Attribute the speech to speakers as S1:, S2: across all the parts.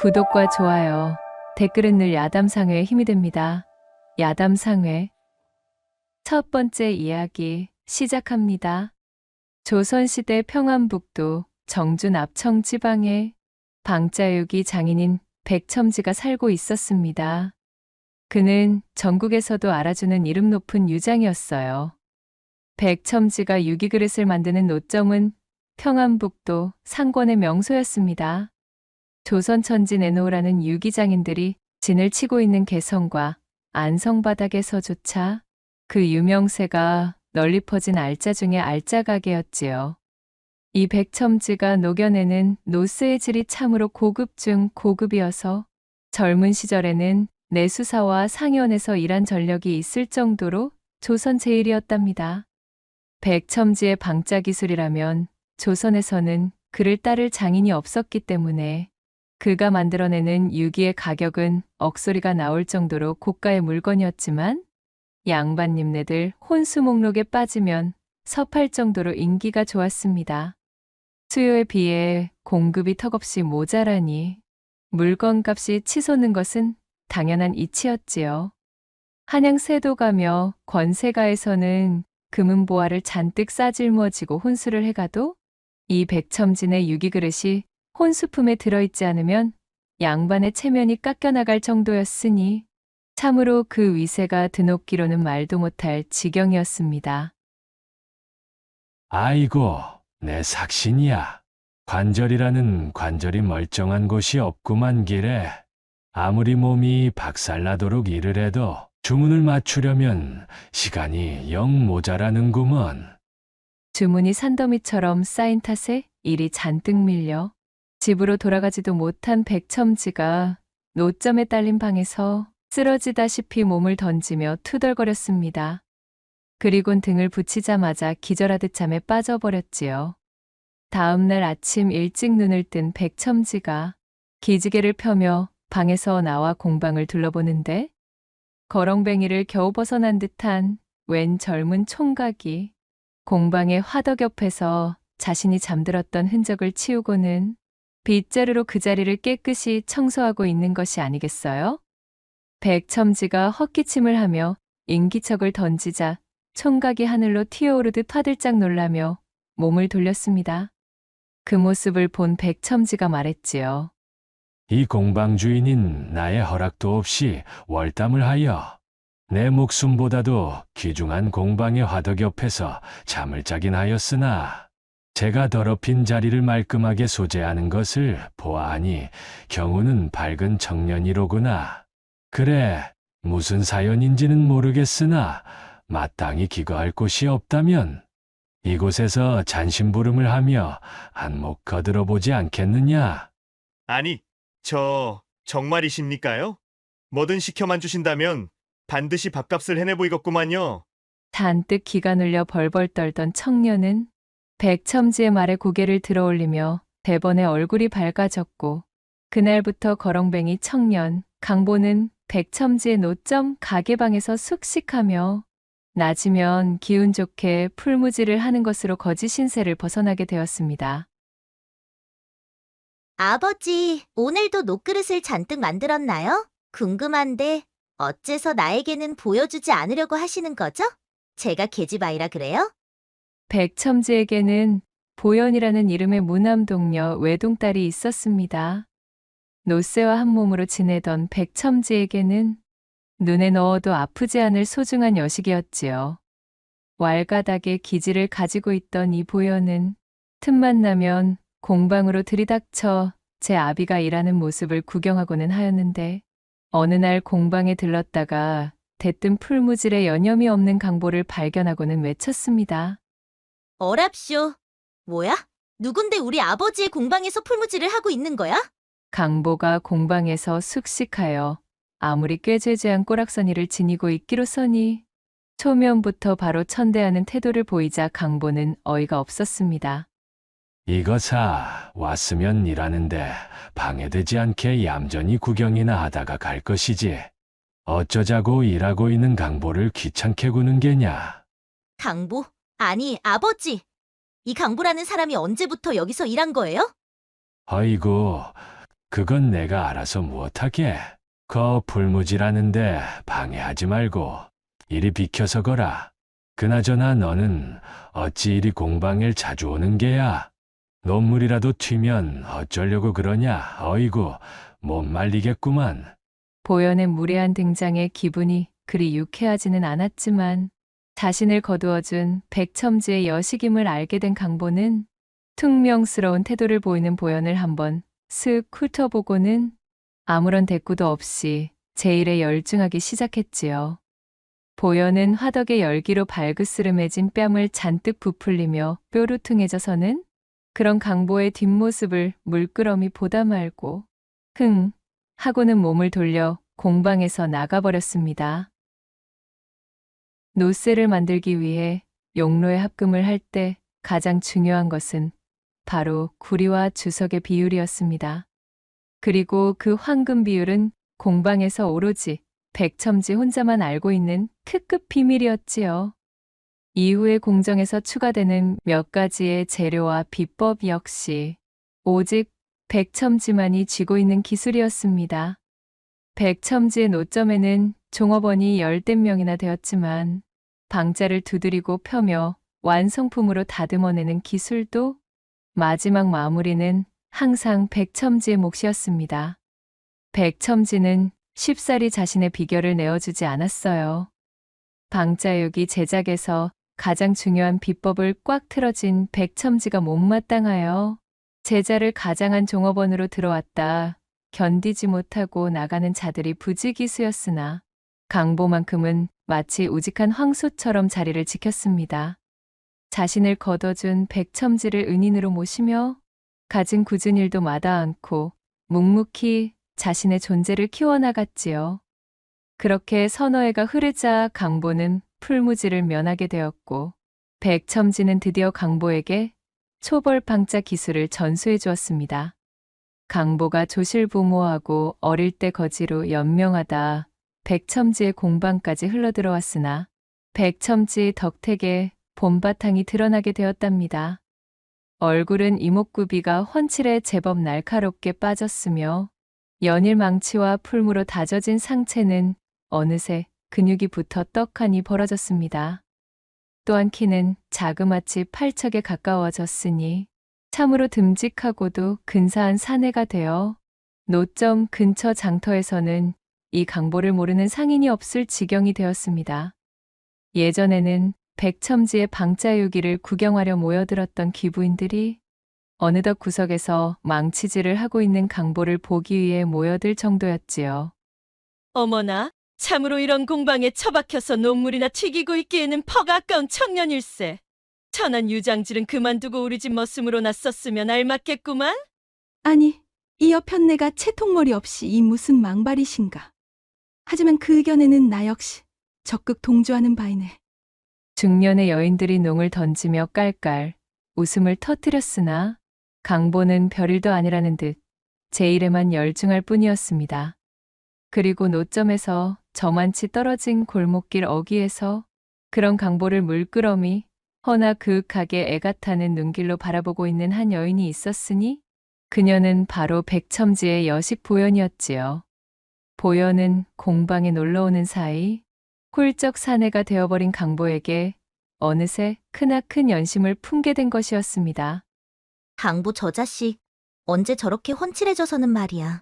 S1: 구독과 좋아요, 댓글은 늘 야담상회에 힘이 됩니다. 야담상회 첫 번째 이야기 시작합니다. 조선시대 평안북도 정주 납청 지방에 방자육이 장인인 백첨지가 살고 있었습니다. 그는 전국에서도 알아주는 이름 높은 유장이었어요. 백첨지가 유기그릇을 만드는 노점은 평안북도 상권의 명소였습니다. 조선천지 내놓으라는 유기장인들이 진을 치고 있는 개성과 안성바닥에서조차 그 유명세가 널리 퍼진 알짜 중의 알짜 가게였지요. 이 백첨지가 녹여내는 노스의 질이 참으로 고급 중 고급이어서 젊은 시절에는 내수사와 상현에서 일한 전력이 있을 정도로 조선 제일이었답니다. 백첨지의 방자 기술이라면 조선에서는 그를 따를 장인이 없었기 때문에 그가 만들어내는 유기의 가격은 억소리가 나올 정도로 고가의 물건이었지만 양반님네들 혼수 목록에 빠지면 섭할 정도로 인기가 좋았습니다. 수요에 비해 공급이 턱없이 모자라니 물건값이 치솟는 것은 당연한 이치였지요. 한양 세도가며 권세가에서는 금은보화를 잔뜩 싸질머지고 혼수를 해가도 이 백첨진의 유기그릇이 혼수품에 들어있지 않으면 양반의 체면이 깎여나갈 정도였으니 참으로 그 위세가 드높기로는 말도 못할 지경이었습니다.
S2: 아이고, 내 삭신이야. 관절이라는 관절이 멀쩡한 곳이 없구만 기래. 아무리 몸이 박살나도록 일을 해도 주문을 맞추려면 시간이 영 모자라는구먼.
S1: 주문이 산더미처럼 쌓인 탓에 일이 잔뜩 밀려 집으로 돌아가지도 못한 백첨지가 노점에 딸린 방에서 쓰러지다시피 몸을 던지며 투덜거렸습니다. 그리곤 등을 붙이자마자 기절하듯 잠에 빠져버렸지요. 다음 날 아침 일찍 눈을 뜬 백첨지가 기지개를 펴며 방에서 나와 공방을 둘러보는데 거렁뱅이를 겨우 벗어난 듯한 웬 젊은 총각이 공방의 화덕 옆에서 자신이 잠들었던 흔적을 치우고는 빗자루로 그 자리를 깨끗이 청소하고 있는 것이 아니겠어요? 백첨지가 헛기침을 하며 인기척을 던지자 총각이 하늘로 튀어오르듯 화들짝 놀라며 몸을 돌렸습니다. 그 모습을 본 백첨지가 말했지요.
S2: 이 공방 주인인 나의 허락도 없이 월담을 하여 내 목숨보다도 귀중한 공방의 화덕 옆에서 잠을 자긴 하였으나 제가 더럽힌 자리를 말끔하게 소재하는 것을 보아하니 경우는 밝은 청년이로구나. 그래, 무슨 사연인지는 모르겠으나 마땅히 기거할 곳이 없다면 이곳에서 잔심부름을 하며 안목 거들어 보지 않겠느냐?
S3: 아니, 정말이십니까요? 뭐든 시켜만 주신다면 반드시 밥값을 해내보이겠구만요.
S1: 잔뜩 기가 눌려 벌벌 떨던 청년은 백첨지의 말에 고개를 들어올리며 대번에 얼굴이 밝아졌고 그날부터 거렁뱅이 청년 강보는 백첨지의 노점 가게방에서 숙식하며 낮이면 기운 좋게 풀무지를 하는 것으로 거지 신세를 벗어나게 되었습니다.
S4: 아버지, 오늘도 녹그릇을 잔뜩 만들었나요? 궁금한데 어째서 나에게는 보여주지 않으려고 하시는 거죠? 제가 계집아이라 그래요?
S1: 백첨지에게는 보연이라는 이름의 무남동녀 외동딸이 있었습니다. 노쇠와 한 몸으로 지내던 백첨지에게는 눈에 넣어도 아프지 않을 소중한 여식이었지요. 왈가닥의 기질을 가지고 있던 이 보연은 틈만 나면 공방으로 들이닥쳐 제 아비가 일하는 모습을 구경하고는 하였는데 어느 날 공방에 들렀다가 대뜸 풀무질에 여념이 없는 강보를 발견하고는 외쳤습니다.
S4: 어랍쇼. 뭐야? 누군데 우리 아버지의 공방에서 풀무질을 하고 있는 거야?
S1: 강보가 공방에서 숙식하여 아무리 꾀죄죄한 꼬락서니를 지니고 있기로서니 초면부터 바로 천대하는 태도를 보이자 강보는 어이가 없었습니다.
S2: 이거사 왔으면 일하는데 방해되지 않게 얌전히 구경이나 하다가 갈 것이지. 어쩌자고 일하고 있는 강보를 귀찮게 구는 게냐.
S4: 강보? 아니, 아버지. 이 강보라는 사람이 언제부터 여기서 일한 거예요?
S2: 어이구, 그건 내가 알아서 무엇하게. 거 불무지라는데 방해하지 말고 이리 비켜서 거라. 그나저나 너는 어찌 이리 공방을 자주 오는 게야? 논물이라도 튀면 어쩌려고 그러냐? 어이구, 못 말리겠구만.
S1: 보현의 무례한 등장에 기분이 그리 유쾌하지는 않았지만 자신을 거두어준 백첨지의 여식임을 알게 된 강보는 퉁명스러운 태도를 보이는 보현을 한번 슥 훑어보고는 아무런 대꾸도 없이 제 일에 열중하기 시작했지요. 보현은 화덕의 열기로 발그스름해진 뺨을 잔뜩 부풀리며 뾰루퉁해져서는 그런 강보의 뒷모습을 물끄러미 보다 말고 흥 하고는 몸을 돌려 공방에서 나가버렸습니다. 노쇠를 만들기 위해 용로에 합금을 할 때 가장 중요한 것은 바로 구리와 주석의 비율이었습니다. 그리고 그 황금 비율은 공방에서 오로지 백첨지 혼자만 알고 있는 특급 비밀이었지요. 이후의 공정에서 추가되는 몇 가지의 재료와 비법 역시 오직 백첨지만이 쥐고 있는 기술이었습니다. 백첨지의 노점에는 종업원이 10댓 명이나 되었지만 방자를 두드리고 펴며 완성품으로 다듬어내는 기술도 마지막 마무리는 항상 백첨지의 몫이었습니다. 백첨지는 쉽사리 자신의 비결을 내어주지 않았어요. 방자육이 제작에서 가장 중요한 비법을 꽉 틀어진 백첨지가 못마땅하여 제자를 가장한 종업원으로 들어왔다 견디지 못하고 나가는 자들이 부지기수였으나 강보만큼은 마치 우직한 황소처럼 자리를 지켰습니다. 자신을 거둬준 백첨지를 은인으로 모시며 갖은 굳은 일도 마다 않고 묵묵히 자신의 존재를 키워나갔지요. 그렇게 서너 해가 흐르자 강보는 풀무지를 면하게 되었고 백첨지는 드디어 강보에게 초벌방자 기술을 전수해 주었습니다. 강보가 조실부모하고 어릴 때 거지로 연명하다 백첨지의 공방까지 흘러들어왔으나 백첨지 덕택에 봄바탕이 드러나게 되었답니다. 얼굴은 이목구비가 훤칠해 제법 날카롭게 빠졌으며 연일 망치와 풀무로 다져진 상체는 어느새 근육이 붙어 떡하니 벌어졌습니다. 또한 키는 자그마치 팔척에 가까워졌으니 참으로 듬직하고도 근사한 사내가 되어 노점 근처 장터에서는 이 강보를 모르는 상인이 없을 지경이 되었습니다. 예전에는 백첨지의 방자유기를 구경하려 모여들었던 귀부인들이 어느덧 구석에서 망치질을 하고 있는 강보를 보기 위해 모여들 정도였지요.
S5: 어머나, 참으로 이런 공방에 처박혀서 논물이나 튀기고 있기에는 퍽 아까운 청년일세. 천한 유장질은 그만두고 우리 집 머슴으로 났었으면 알맞겠구만.
S6: 아니, 이 여편네가 채통머리 없이 이 무슨 망발이신가. 하지만 그 의견에는 나 역시 적극 동조하는 바이네.
S1: 중년의 여인들이 농을 던지며 깔깔 웃음을 터뜨렸으나 강보는 별일도 아니라는 듯 제 일에만 열중할 뿐이었습니다. 그리고 노점에서 저만치 떨어진 골목길 어귀에서 그런 강보를 물끄러미 허나 그윽하게 애가 타는 눈길로 바라보고 있는 한 여인이 있었으니 그녀는 바로 백첨지의 여식 보현이었지요. 보현은 공방에 놀러오는 사이 훌쩍 사내가 되어버린 강보에게 어느새 크나큰 연심을 품게 된 것이었습니다.
S4: 강보 저 자식 언제 저렇게 훤칠해져서는 말이야.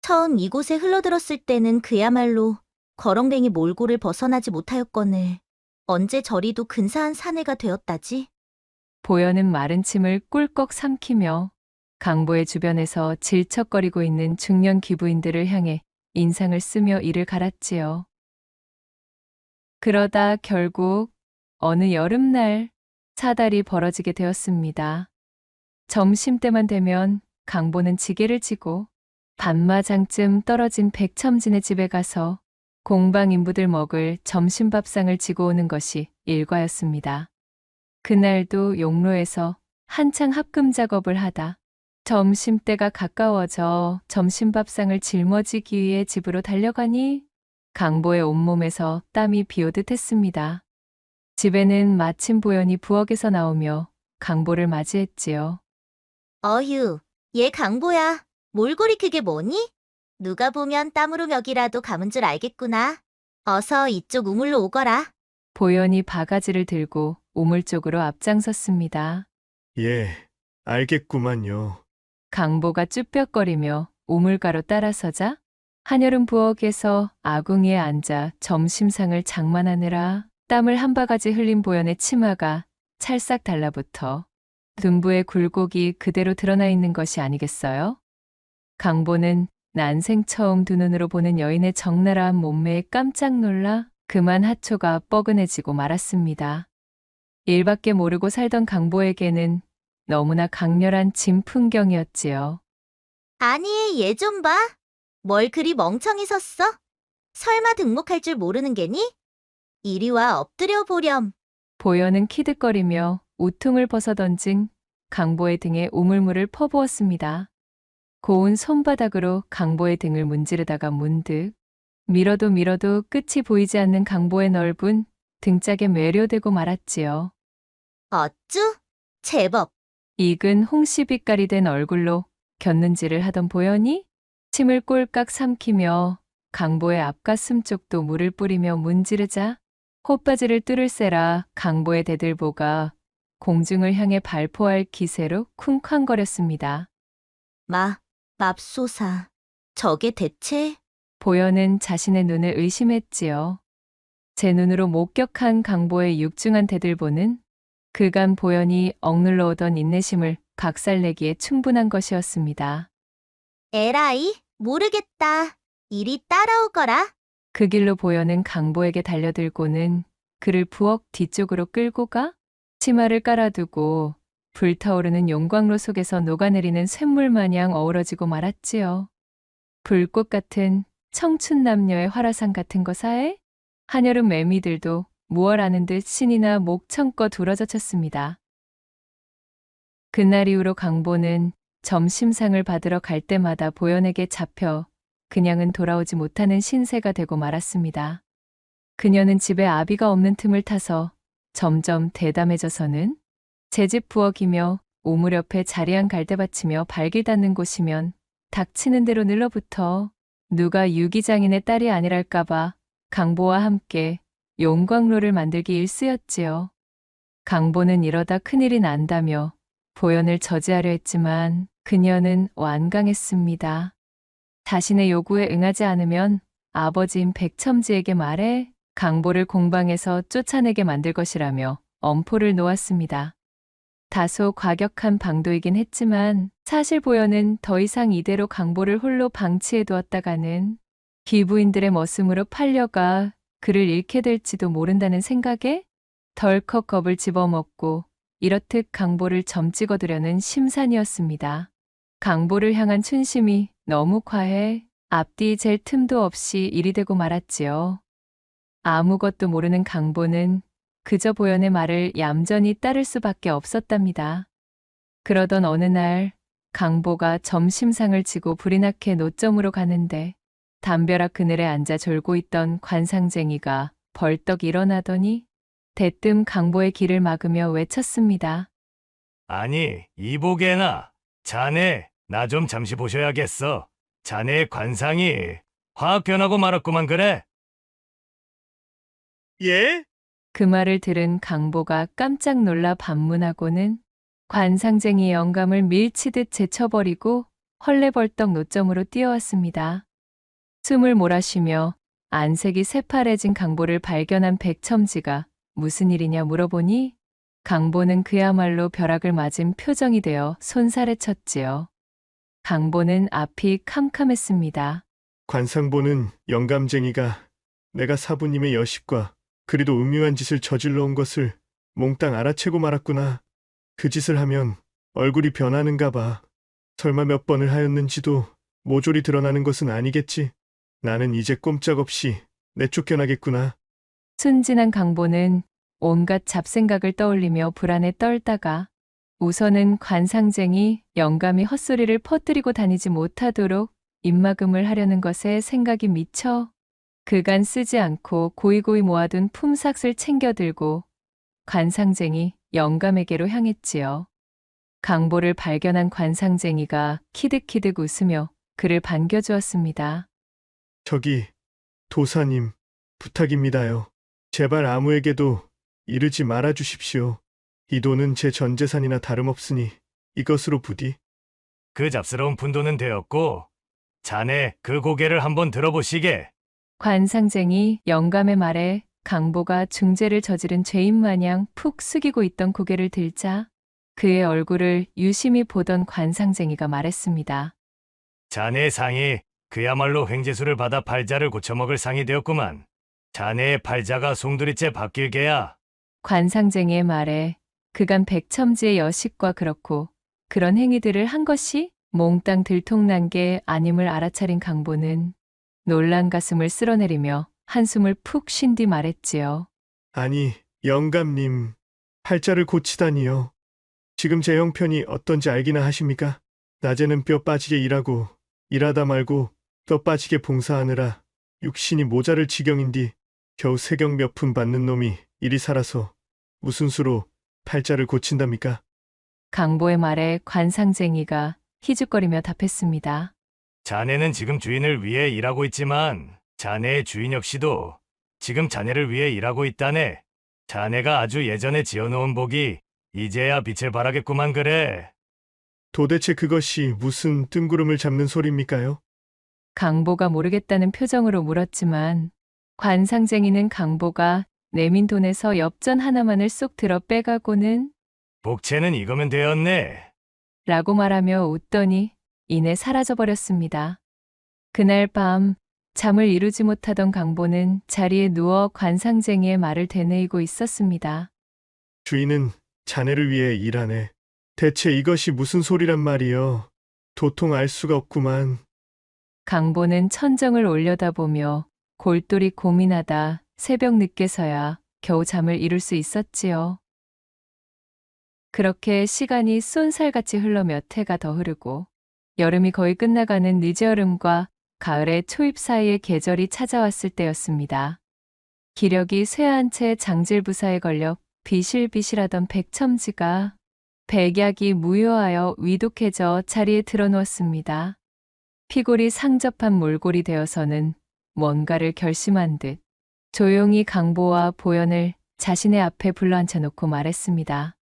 S4: 처음 이곳에 흘러들었을 때는 그야말로 거렁뱅이 몰골을 벗어나지 못하였거늘 언제 저리도 근사한 사내가 되었다지?
S1: 보현은 마른 침을 꿀꺽 삼키며 강보의 주변에서 질척거리고 있는 중년 귀부인들을 향해 인상을 쓰며 이를 갈았지요. 그러다 결국 어느 여름날 사달이 벌어지게 되었습니다. 점심때만 되면 강보는 지게를 지고 반마장쯤 떨어진 백첨진의 집에 가서 공방 인부들 먹을 점심밥상을 지고 오는 것이 일과였습니다. 그날도 용로에서 한창 합금 작업을 하다 점심때가 가까워져 점심밥상을 짊어지기 위해 집으로 달려가니 강보의 온몸에서 땀이 비오듯 했습니다. 집에는 마침 보현이 부엌에서 나오며 강보를 맞이했지요.
S4: 어휴, 얘 강보야. 몰골이 그게 뭐니? 누가 보면 땀으로 멱이라도 감은 줄 알겠구나. 어서 이쪽 우물로 오거라.
S1: 보현이 바가지를 들고 우물 쪽으로 앞장섰습니다.
S3: 예, 알겠구만요.
S1: 강보가 쭈뼛거리며 우물가로 따라서자 한여름 부엌에서 아궁이에 앉아 점심상을 장만하느라 땀을 한 바가지 흘린 보현의 치마가 찰싹 달라붙어 둔부의 굴곡이 그대로 드러나 있는 것이 아니겠어요? 강보는 난생 처음 두 눈으로 보는 여인의 적나라한 몸매에 깜짝 놀라 그만 하초가 뻐근해지고 말았습니다. 일밖에 모르고 살던 강보에게는 너무나 강렬한 진풍경이었지요.
S4: 아니, 얘 좀 봐. 뭘 그리 멍청이 섰어? 설마 등목할 줄 모르는 게니? 이리 와 엎드려 보렴.
S1: 보현은 키득거리며 우퉁을 벗어던진 강보의 등에 우물물을 퍼부었습니다. 고운 손바닥으로 강보의 등을 문지르다가 문득 밀어도 밀어도 끝이 보이지 않는 강보의 넓은 등짝에 매료되고 말았지요.
S4: 어쭈? 제법.
S1: 익은 홍시빛깔이 된 얼굴로 곁눈질을 하던 보현이 침을 꼴깍 삼키며 강보의 앞가슴 쪽도 물을 뿌리며 문지르자 콧바지를 뚫을세라 강보의 대들보가 공중을 향해 발포할 기세로 쿵쾅거렸습니다.
S4: 맙소사. 저게 대체?
S1: 보현은 자신의 눈을 의심했지요. 제 눈으로 목격한 강보의 육중한 대들보는 그간 보현이 억눌러 오던 인내심을 박살내기에 충분한 것이었습니다.
S4: 에라이, 모르겠다. 이리 따라오거라.
S1: 그 길로 보현은 강보에게 달려들고는 그를 부엌 뒤쪽으로 끌고 가 치마를 깔아두고 불타오르는 용광로 속에서 녹아내리는 쇳물 마냥 어우러지고 말았지요. 불꽃 같은 청춘 남녀의 화라산 같은 거사에 한여름 매미들도 무얼 아는 듯 신이나 목청껏 우러젖혔습니다. 그날 이후로 강보는 점심상을 받으러 갈 때마다 보현에게 잡혀 그냥은 돌아오지 못하는 신세가 되고 말았습니다. 그녀는 집에 아비가 없는 틈을 타서 점점 대담해져서는 제 집 부엌이며 우물 옆에 자리한 갈대밭이며 발길 닿는 곳이면 닥치는 대로 늘러붙어 누가 유기장인의 딸이 아니랄까봐 강보와 함께 용광로를 만들기 일쑤였지요. 강보는 이러다 큰일이 난다며 보현을 저지하려 했지만 그녀는 완강했습니다. 자신의 요구에 응하지 않으면 아버지인 백첨지에게 말해 강보를 공방에서 쫓아내게 만들 것이라며 엄포를 놓았습니다. 다소 과격한 방도이긴 했지만 사실 보현은 더 이상 이대로 강보를 홀로 방치해 두었다가는 기부인들의 머슴으로 팔려가 그를 잃게 될지도 모른다는 생각에 덜컥 겁을 집어먹고 이렇듯 강보를 점 찍어두려는 심산이었습니다. 강보를 향한 춘심이 너무 과해 앞뒤 잴 틈도 없이 일이 되고 말았지요. 아무것도 모르는 강보는 그저 보현의 말을 얌전히 따를 수밖에 없었답니다. 그러던 어느 날 강보가 점심상을 지고 불이 나게 노점으로 가는데 담벼락 그늘에 앉아 졸고 있던 관상쟁이가 벌떡 일어나더니 대뜸 강보의 길을 막으며 외쳤습니다.
S7: 아니, 이보게나. 자네, 나 좀 잠시 보셔야겠어. 자네의 관상이 확 변하고 말았구만 그래.
S3: 예?
S1: 그 말을 들은 강보가 깜짝 놀라 반문하고는 관상쟁이의 영감을 밀치듯 제쳐버리고 헐레벌떡 노점으로 뛰어왔습니다. 숨을 몰아쉬며 안색이 새파래진 강보를 발견한 백첨지가 무슨 일이냐 물어보니 강보는 그야말로 벼락을 맞은 표정이 되어 손살에 쳤지요. 강보는 앞이 캄캄했습니다.
S3: 관상보는 영감쟁이가 내가 사부님의 여식과 그리도 음흉한 짓을 저질러 온 것을 몽땅 알아채고 말았구나. 그 짓을 하면 얼굴이 변하는가 봐. 설마 몇 번을 하였는지도 모조리 드러나는 것은 아니겠지. 나는 이제 꼼짝없이 내쫓겨나겠구나.
S1: 순진한 강보는 온갖 잡생각을 떠올리며 불안에 떨다가 우선은 관상쟁이 영감이 헛소리를 퍼뜨리고 다니지 못하도록 입막음을 하려는 것에 생각이 미쳐 그간 쓰지 않고 고이고이 모아둔 품삯을 챙겨들고 관상쟁이 영감에게로 향했지요. 강보를 발견한 관상쟁이가 키득키득 웃으며 그를 반겨주었습니다.
S3: 저기, 도사님, 부탁입니다요. 제발 아무에게도 이르지 말아 주십시오. 이 돈은 제 전 재산이나 다름없으니 이것으로 부디.
S7: 그 잡스러운 푼돈은 되었고, 자네 그 고개를 한번 들어보시게.
S1: 관상쟁이 영감의 말에 강보가 중죄를 저지른 죄인 마냥 푹 숙이고 있던 고개를 들자 그의 얼굴을 유심히 보던 관상쟁이가 말했습니다.
S7: 자네의 상이 그야말로 횡재수를 받아 팔자를 고쳐먹을 상이 되었구만. 자네의 팔자가 송두리째 바뀔 게야.
S1: 관상쟁이의 말에 그간 백첨지의 여식과 그렇고 그런 행위들을 한 것이 몽땅 들통난 게 아님을 알아차린 강보는 놀란 가슴을 쓸어내리며 한숨을 푹 쉰 뒤 말했지요.
S3: 아니, 영감님, 팔자를 고치다니요. 지금 제 형편이 어떤지 알기나 하십니까? 낮에는 뼈 빠지게 일하고 일하다 말고 뼈 빠지게 봉사하느라 육신이 모자랄 지경인디 겨우 세경 몇 푼 받는 놈이 이리 살아서 무슨 수로 팔자를 고친답니까?
S1: 강보의 말에 관상쟁이가 희죽거리며 답했습니다.
S7: 자네는 지금 주인을 위해 일하고 있지만 자네의 주인 역시도 지금 자네를 위해 일하고 있다네. 자네가 아주 예전에 지어놓은 복이 이제야 빛을 발하겠구만 그래.
S3: 도대체 그것이 무슨 뜬구름을 잡는 소리입니까요?
S1: 강보가 모르겠다는 표정으로 물었지만 관상쟁이는 강보가 내민 돈에서 엽전 하나만을 쏙 들어 빼가고는
S7: 복채는 이거면 되었네.
S1: 라고 말하며 웃더니 이내 사라져버렸습니다. 그날 밤 잠을 이루지 못하던 강보는 자리에 누워 관상쟁이의 말을 되뇌이고 있었습니다.
S3: 주인은 자네를 위해 일하네. 대체 이것이 무슨 소리란 말이여. 도통 알 수가 없구만.
S1: 강보는 천정을 올려다보며 골똘히 고민하다 새벽 늦게서야 겨우 잠을 이룰 수 있었지요. 그렇게 시간이 쏜살같이 흘러 몇 해가 더 흐르고 여름이 거의 끝나가는 늦여름과 가을의 초입 사이에 계절이 찾아왔을 때였습니다. 기력이 쇠한 채 장질부사에 걸려 비실비실하던 백첨지가 백약이 무효하여 위독해져 자리에 드러누웠습니다. 피골이 상접한 몰골이 되어서는 뭔가를 결심한 듯 조용히 강보와 보현을 자신의 앞에 불러앉혀놓고 말했습니다.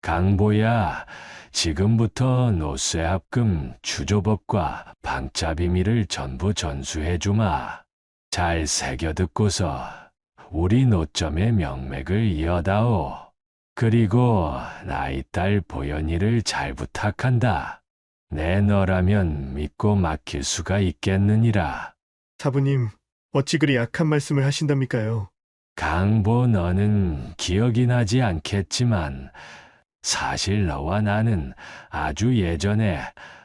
S2: 강보야, 지금부터 노쇠 합금 주조법과 방자 비밀을 전부 전수해주마. 잘 새겨듣고서 우리 노점의 명맥을 이어다오. 그리고 나이 딸 보현이를 잘 부탁한다. 내 너라면 믿고 맡길 수가 있겠느니라.
S3: 사부님, 어찌 그리 약한 말씀을 하신답니까요?
S2: 강보 너는 기억이 나지 않겠지만 사실 너와 나는 아주 예전에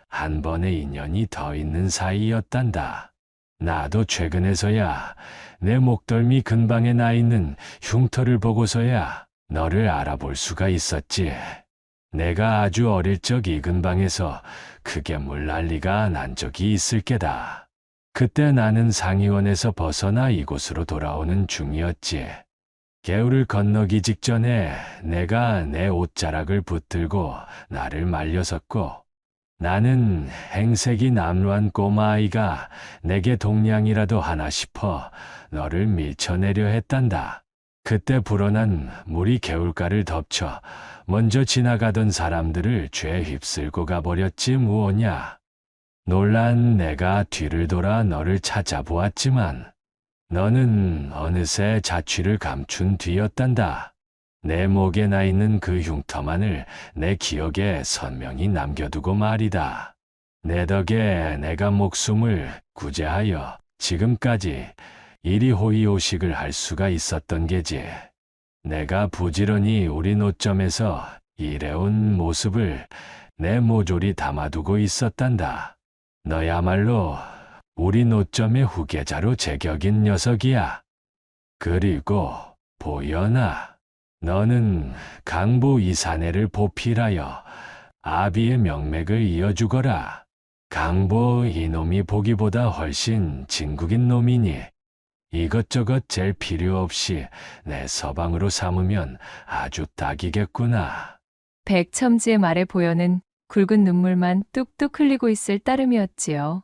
S2: 한 번의 인연이 더 있는 사이였단다. 나도 최근에서야 내 목덜미 근방에 나 있는 흉터를 보고서야 너를 알아볼 수가 있었지. 내가 아주 어릴 적 이 근방에서 크게 물난리가 난 적이 있을 게다. 그때 나는 상의원에서 벗어나 이곳으로 돌아오는 중이었지. 개울을 건너기 직전에 내가 내 옷자락을 붙들고 나를 말렸었고, 나는 행색이 남루한 꼬마아이가 내게 동냥이라도 하나 싶어 너를 밀쳐내려 했단다. 그때 불어난 물이 개울가를 덮쳐 먼저 지나가던 사람들을 죄 휩쓸고 가버렸지 무엇냐. 놀란 내가 뒤를 돌아 너를 찾아보았지만 너는 어느새 자취를 감춘 뒤였단다. 내 목에 나 있는 그 흉터만을 내 기억에 선명히 남겨두고 말이다. 내 덕에 내가 목숨을 구제하여 지금까지 이리 호의호식을 할 수가 있었던 게지. 내가 부지런히 우리 노점에서 일해온 모습을 내 모조리 담아두고 있었단다. 너야말로 우리 노점의 후계자로 제격인 녀석이야. 그리고 보연아, 너는 강보 이사내를 보필하여 아비의 명맥을 이어주거라. 강보 이놈이 보기보다 훨씬 진국인 놈이니 이것저것 잴 필요 없이 내 서방으로 삼으면 아주 딱이겠구나.
S1: 백첨지의 말에 보여는 굵은 눈물만 뚝뚝 흘리고 있을 따름이었지요.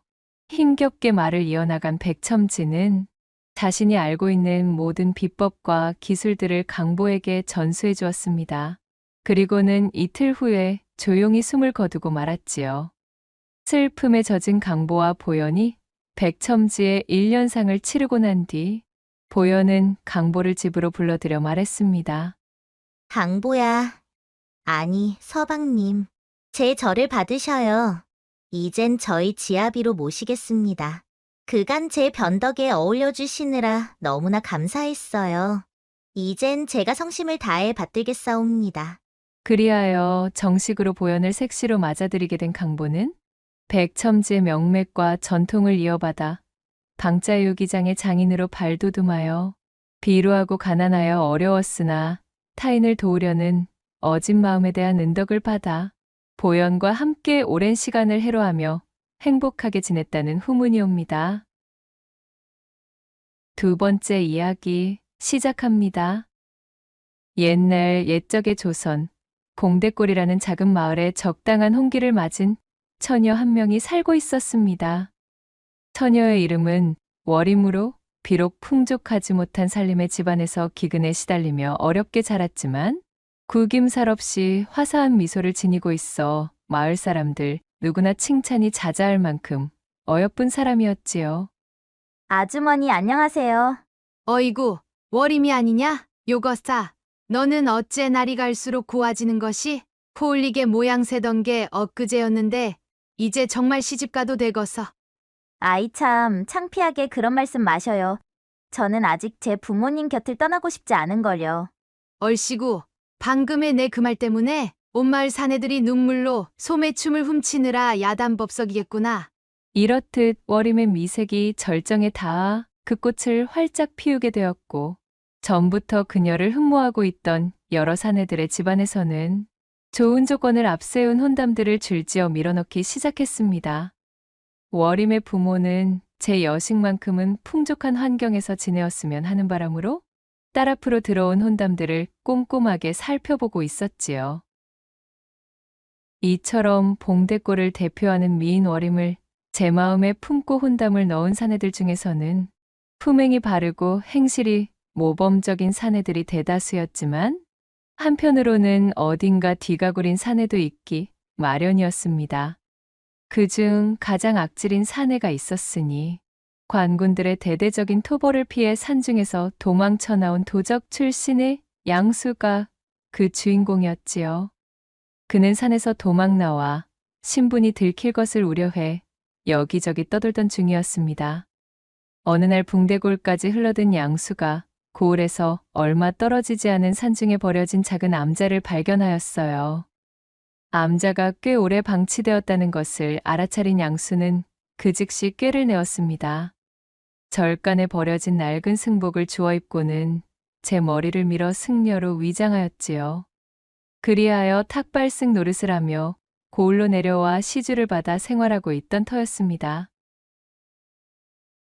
S1: 힘겹게 말을 이어나간 백첨지는 자신이 알고 있는 모든 비법과 기술들을 강보에게 전수해 주었습니다. 그리고는 이틀 후에 조용히 숨을 거두고 말았지요. 슬픔에 젖은 강보와 보현이 백첨지의 1년상을 치르고 난 뒤 보현은 강보를 집으로 불러들여 말했습니다.
S4: 강보야, 아니 서방님, 제 절을 받으셔요. 이젠 저희 지아비로 모시겠습니다. 그간 제 변덕에 어울려 주시느라 너무나 감사했어요. 이젠 제가 성심을 다해 받들겠사옵니다.
S1: 그리하여 정식으로 보현을 색시로 맞아들이게 된 강보는 백첨지의 명맥과 전통을 이어받아 방자유기장의 장인으로 발돋움하여 비루하고 가난하여 어려웠으나 타인을 도우려는 어진 마음에 대한 은덕을 받아 보현과 함께 오랜 시간을 해로하며 행복하게 지냈다는 후문이옵니다. 두 번째 이야기 시작합니다. 옛날 옛적의 조선, 봉대골이라는 작은 마을에 적당한 홍기를 맞은 처녀 한 명이 살고 있었습니다. 처녀의 이름은 월임으로 비록 풍족하지 못한 살림의 집안에서 기근에 시달리며 어렵게 자랐지만 구김살 없이 화사한 미소를 지니고 있어 마을 사람들 누구나 칭찬이 자자할 만큼 어여쁜 사람이었지요.
S4: 아주머니 안녕하세요.
S8: 어이구, 월임이 아니냐? 요거싸. 너는 어째 날이 갈수록 고와지는 것이? 코올리게 모양새던 게 엊그제였는데 이제 정말 시집가도 되겠어.
S4: 아이 참 창피하게 그런 말씀 마셔요. 저는 아직 제 부모님 곁을 떠나고 싶지 않은걸요.
S8: 얼씨구, 방금의 내 그 말 때문에 온 마을 사내들이 눈물로 소매춤을 훔치느라 야단법석이겠구나.
S1: 이렇듯 월임의 미색이 절정에 닿아 그 꽃을 활짝 피우게 되었고 전부터 그녀를 흠모하고 있던 여러 사내들의 집안에서는 좋은 조건을 앞세운 혼담들을 줄지어 밀어넣기 시작했습니다. 월임의 부모는 제 여식만큼은 풍족한 환경에서 지내었으면 하는 바람으로 딸 앞으로 들어온 혼담들을 꼼꼼하게 살펴보고 있었지요. 이처럼 봉대골을 대표하는 미인 월임을 제 마음에 품고 혼담을 넣은 사내들 중에서는 품행이 바르고 행실이 모범적인 사내들이 대다수였지만 한편으로는 어딘가 뒤가 구린 사내도 있기 마련이었습니다. 그중 가장 악질인 사내가 있었으니 관군들의 대대적인 토벌을 피해 산중에서 도망쳐 나온 도적 출신의 양수가 그 주인공이었지요. 그는 산에서 도망 나와 신분이 들킬 것을 우려해 여기저기 떠돌던 중이었습니다. 어느 날 붕대골까지 흘러든 양수가 고을에서 얼마 떨어지지 않은 산중에 버려진 작은 암자를 발견하였어요. 암자가 꽤 오래 방치되었다는 것을 알아차린 양수는 그 즉시 꾀를 내었습니다. 절간에 버려진 낡은 승복을 주워 입고는 제 머리를 밀어 승려로 위장하였지요. 그리하여 탁발승 노릇을 하며 고을로 내려와 시주를 받아 생활하고 있던 터였습니다.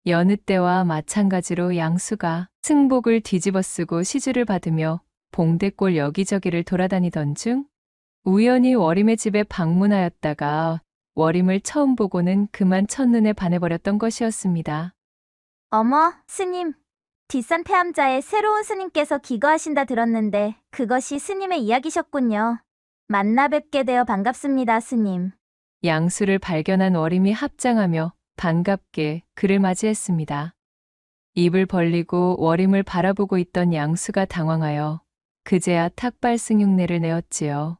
S1: 여느 때와 마찬가지로 양수가 승복을 뒤집어 쓰고 시주를 받으며 봉대골 여기저기를 돌아다니던 중 우연히 월임의 집에 방문하였다가 월임을 처음 보고는 그만 첫눈에 반해버렸던 것이었습니다.
S4: 어머, 스님. 뒷산 폐암자에 새로운 스님께서 기거하신다 들었는데 그것이 스님의 이야기셨군요. 만나 뵙게 되어 반갑습니다, 스님.
S1: 양수를 발견한 월임이 합장하며 반갑게 그를 맞이했습니다. 입을 벌리고 월임을 바라보고 있던 양수가 당황하여 그제야 탁발승 흉내를 내었지요.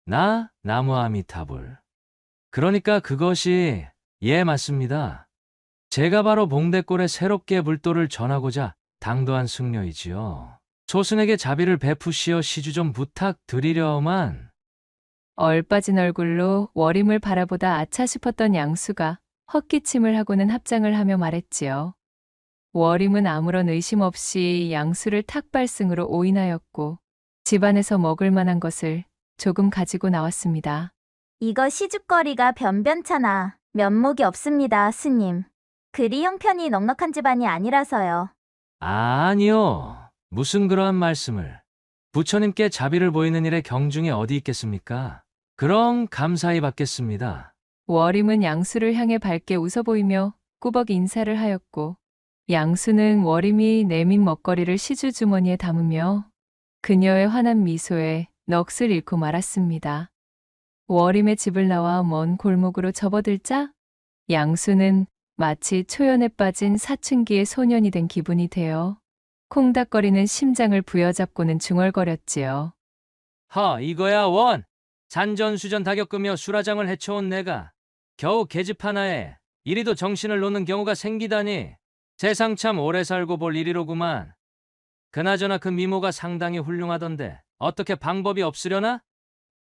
S9: 나 나무 아미타불. 그러니까 그것이 예 맞습니다. 제가 바로 봉대골에 새롭게 불도를 전하고자 당도한 승려이지요. 조승에게 자비를 베푸시어 시주 좀 부탁드리려만.
S1: 얼빠진 얼굴로 월임을 바라보다 아차 싶었던 양수가 헛기침을 하고는 합장을 하며 말했지요. 월임은 아무런 의심 없이 양수를 탁발승으로 오인하였고 집안에서 먹을 만한 것을 조금 가지고 나왔습니다.
S4: 이거 시죽거리가 변변찮아 면목이 없습니다, 스님. 그리 형편이 넉넉한 집안이 아니라서요.
S9: 아니요. 무슨 그러한 말씀을. 부처님께 자비를 보이는 일에 경중이 어디 있겠습니까? 그럼 감사히 받겠습니다.
S1: 워림은 양수를 향해 밝게 웃어 보이며 꾸벅 인사를 하였고, 양수는 워림이 내민 먹거리를 시주 주머니에 담으며 그녀의 환한 미소에 넋을 잃고 말았습니다. 워림의 집을 나와 먼 골목으로 접어들자 양수는 마치 초연에 빠진 사춘기의 소년이 된 기분이 되어 콩닥거리는 심장을 부여잡고는 중얼거렸지요.
S9: 이거야 원! 산전수전 다 겪으며 수라장을 헤쳐온 내가 겨우 계집 하나에 이리도 정신을 놓는 경우가 생기다니 세상 참 오래 살고 볼 일이로구만. 그나저나 그 미모가 상당히 훌륭하던데 어떻게 방법이 없으려나?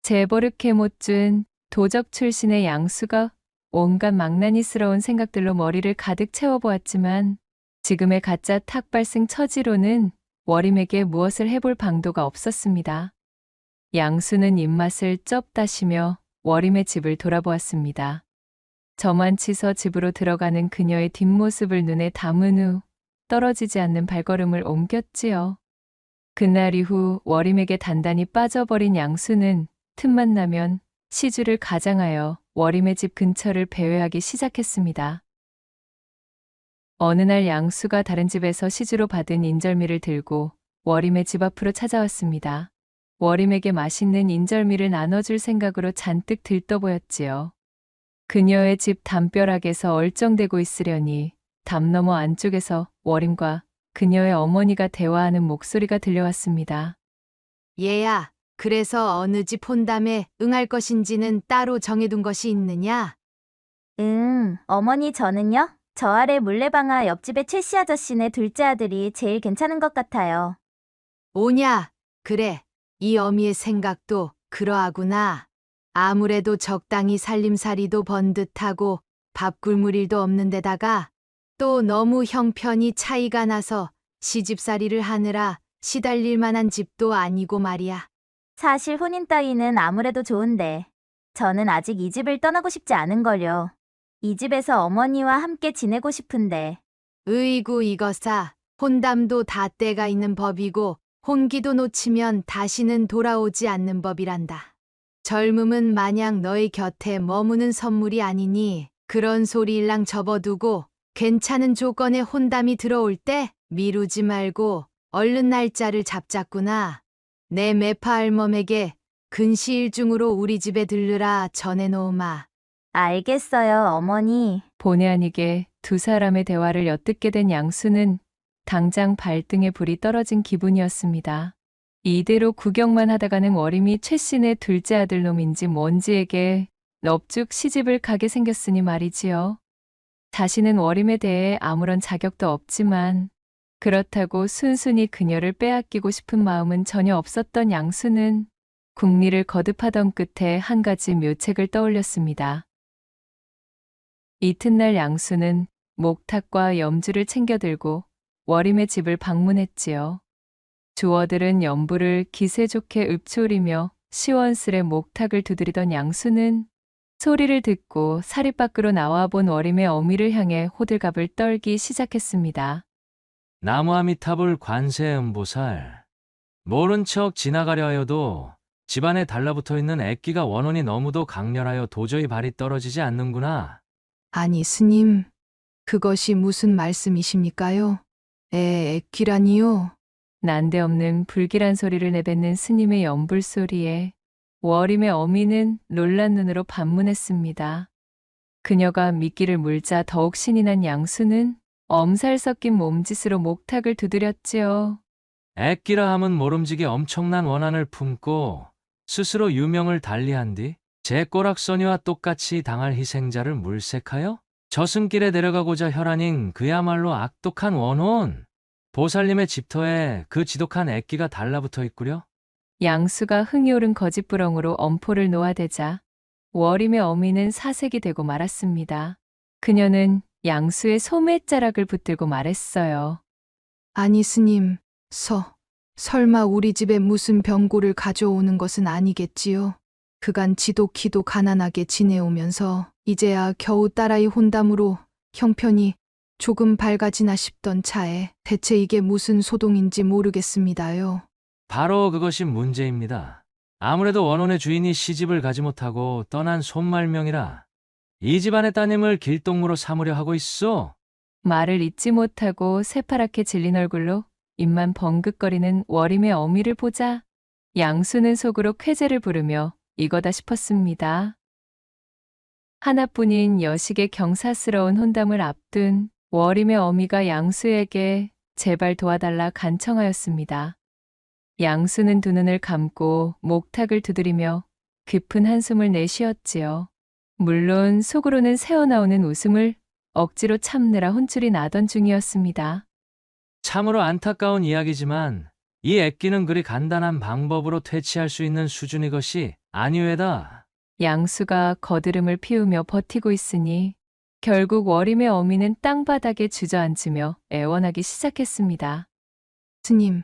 S1: 재버릇해 못 준 도적 출신의 양수가 온갖 망나니스러운 생각들로 머리를 가득 채워보았지만 지금의 가짜 탁발승 처지로는 워림에게 무엇을 해볼 방도가 없었습니다. 양수는 입맛을 쩝 다시며 워림의 집을 돌아보았습니다. 저만치서 집으로 들어가는 그녀의 뒷모습을 눈에 담은 후 떨어지지 않는 발걸음을 옮겼지요. 그날 이후 워림에게 단단히 빠져버린 양수는 틈만 나면 시주를 가장하여 워림의 집 근처를 배회하기 시작했습니다. 어느 날 양수가 다른 집에서 시주로 받은 인절미를 들고 워림의 집 앞으로 찾아왔습니다. 워림에게 맛있는 인절미를 나눠줄 생각으로 잔뜩 들떠 보였지요. 그녀의 집 담벼락에서 얼쩡대고 있으려니 담 너머 안쪽에서 워림과 그녀의 어머니가 대화하는 목소리가 들려왔습니다.
S8: 얘야, 그래서 어느 집 혼담에 응할 것인지는 따로 정해둔 것이 있느냐?
S4: 어머니 저는요. 저 아래 물레방아 옆집의 최씨 아저씨네 둘째 아들이 제일 괜찮은 것 같아요.
S8: 오냐? 그래, 이 어미의 생각도 그러하구나. 아무래도 적당히 살림살이도 번듯하고 밥 굶을 일도 없는 데다가 또 너무 형편이 차이가 나서 시집살이를 하느라 시달릴 만한 집도 아니고 말이야.
S4: 사실 혼인 따위는 아무래도 좋은데 저는 아직 이 집을 떠나고 싶지 않은걸요. 이 집에서 어머니와 함께 지내고 싶은데.
S8: 으이구 이거사, 혼담도 다 때가 있는 법이고 혼기도 놓치면 다시는 돌아오지 않는 법이란다. 젊음은 마냥 너의 곁에 머무는 선물이 아니니 그런 소리 일랑 접어두고 괜찮은 조건의 혼담이 들어올 때 미루지 말고 얼른 날짜를 잡자꾸나. 내 매파 할멈에게 근시일 중으로 우리 집에 들르라 전해놓으마.
S4: 알겠어요, 어머니.
S1: 본의 아니게 두 사람의 대화를 엿듣게 된 양수는 당장 발등에 불이 떨어진 기분이었습니다. 이대로 구경만 하다가는 워림이 최씨네 둘째 아들 놈인지 뭔지에게 넙죽 시집을 가게 생겼으니 말이지요. 자신은 워림에 대해 아무런 자격도 없지만 그렇다고 순순히 그녀를 빼앗기고 싶은 마음은 전혀 없었던 양수는 궁리를 거듭하던 끝에 한 가지 묘책을 떠올렸습니다. 이튿날 양수는 목탁과 염주를 챙겨 들고 워림의 집을 방문했지요. 주어들은 연부를 기세 좋게 읊조리며 시원스레 목탁을 두드리던 양수는 소리를 듣고 사립 밖으로 나와 본 워림의 어미를 향해 호들갑을 떨기 시작했습니다.
S9: 나무아미타불 관세음보살. 모른 척 지나가려 하여도 집안에 달라붙어 있는 애끼가 원혼이 너무도 강렬하여 도저히 발이 떨어지지 않는구나.
S6: 아니 스님, 그것이 무슨 말씀이십니까요? 애기라니요?
S1: 난데없는 불길한 소리를 내뱉는 스님의 연불 소리에 워림의 어미는 놀란 눈으로 반문했습니다. 그녀가 미끼를 물자 더욱 신이 난 양수는 엄살 섞인 몸짓으로 목탁을 두드렸지요.
S9: 애끼라 함은 모름지기 엄청난 원한을 품고 스스로 유명을 달리한 뒤 제 꼬락서니와 똑같이 당할 희생자를 물색하여 저승길에 내려가고자 혈안인 그야말로 악독한 원혼. 보살님의 집터에 그 지독한 애끼가 달라붙어 있구려.
S1: 양수가 흥이 오른 거짓부렁으로 엄포를 놓아대자 워림의 어미는 사색이 되고 말았습니다. 그녀는 양수의 소매자락을 붙들고 말했어요.
S6: 아니 스님, 설마 우리 집에 무슨 병고를 가져오는 것은 아니겠지요? 그간 지독히도 가난하게 지내오면서 이제야 겨우 딸아이 혼담으로 형편이 조금 밝아지나 싶던 차에 대체 이게 무슨 소동인지 모르겠습니다요.
S9: 바로 그것이 문제입니다. 아무래도 원혼의 주인이 시집을 가지 못하고 떠난 손말명이라 이 집안의 따님을 길동무로 삼으려 하고 있어.
S1: 말을 잇지 못하고 새파랗게 질린 얼굴로 입만 벙긋거리는 월임의 어미를 보자 양수는 속으로 쾌재를 부르며 이거다 싶었습니다. 하나뿐인 여식의 경사스러운 혼담을 앞둔 월임의 어미가 양수에게 제발 도와달라 간청하였습니다. 양수는 두 눈을 감고 목탁을 두드리며 깊은 한숨을 내쉬었지요. 물론 속으로는 새어나오는 웃음을 억지로 참느라 혼쭐이 나던 중이었습니다.
S9: 참으로 안타까운 이야기지만 이 애끼는 그리 간단한 방법으로 퇴치할 수 있는 수준의 것이 아니외다.
S1: 양수가 거드름을 피우며 버티고 있으니 결국 월임의 어미는 땅바닥에 주저앉으며 애원하기 시작했습니다.
S6: 스님,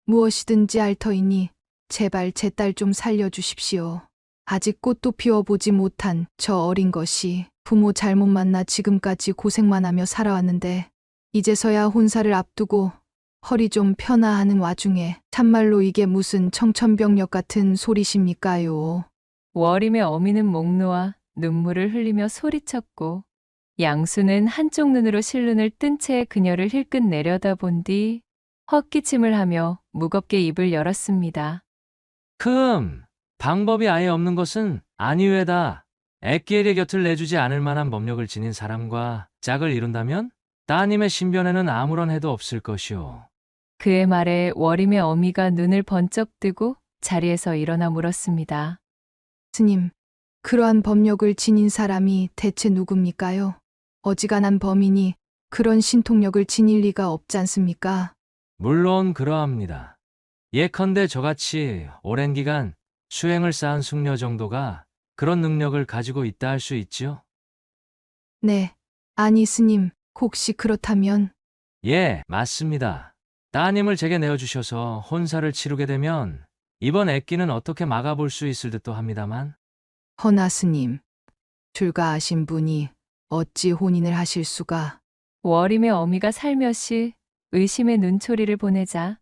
S6: 무엇이든지 알 터이니 제발 제 딸 좀 살려주십시오. 아직 꽃도 피워보지 못한 저 어린 것이 부모 잘못 만나 지금까지 고생만 하며 살아왔는데 이제서야 혼사를 앞두고 허리 좀 펴나 하는 와중에 참말로 이게 무슨 청천벽력 같은 소리십니까요?
S1: 월임의 어미는 목 놓아 눈물을 흘리며 소리쳤고 양수는 한쪽 눈으로 실눈을 뜬 채 그녀를 힐끗 내려다본 뒤 헛기침을 하며 무겁게 입을 열었습니다.
S9: 방법이 아예 없는 것은 아니외다. 애끼에게 곁을 내주지 않을 만한 법력을 지닌 사람과 짝을 이룬다면 따님의 신변에는 아무런 해도 없을 것이오.
S1: 그의 말에 월임의 어미가 눈을 번쩍 뜨고 자리에서 일어나 물었습니다.
S6: 스님, 그러한 법력을 지닌 사람이 대체 누굽니까요? 어지간한 범인이 그런 신통력을 지닐 리가 없지 않습니까?
S9: 물론 그러합니다. 예컨대 저같이 오랜 기간 수행을 쌓은 숙녀 정도가 그런 능력을 가지고 있다 할 수 있지요?
S6: 네, 아니 스님, 혹시 그렇다면
S9: 예, 맞습니다. 따님을 제게 내어주셔서 혼사를 치르게 되면 이번 애끼는 어떻게 막아볼 수 있을 듯도 합니다만.
S6: 허나 스님, 출가하신 분이 어찌 혼인을 하실 수가?
S1: 월임의 어미가 살며시 의심의 눈초리를 보내자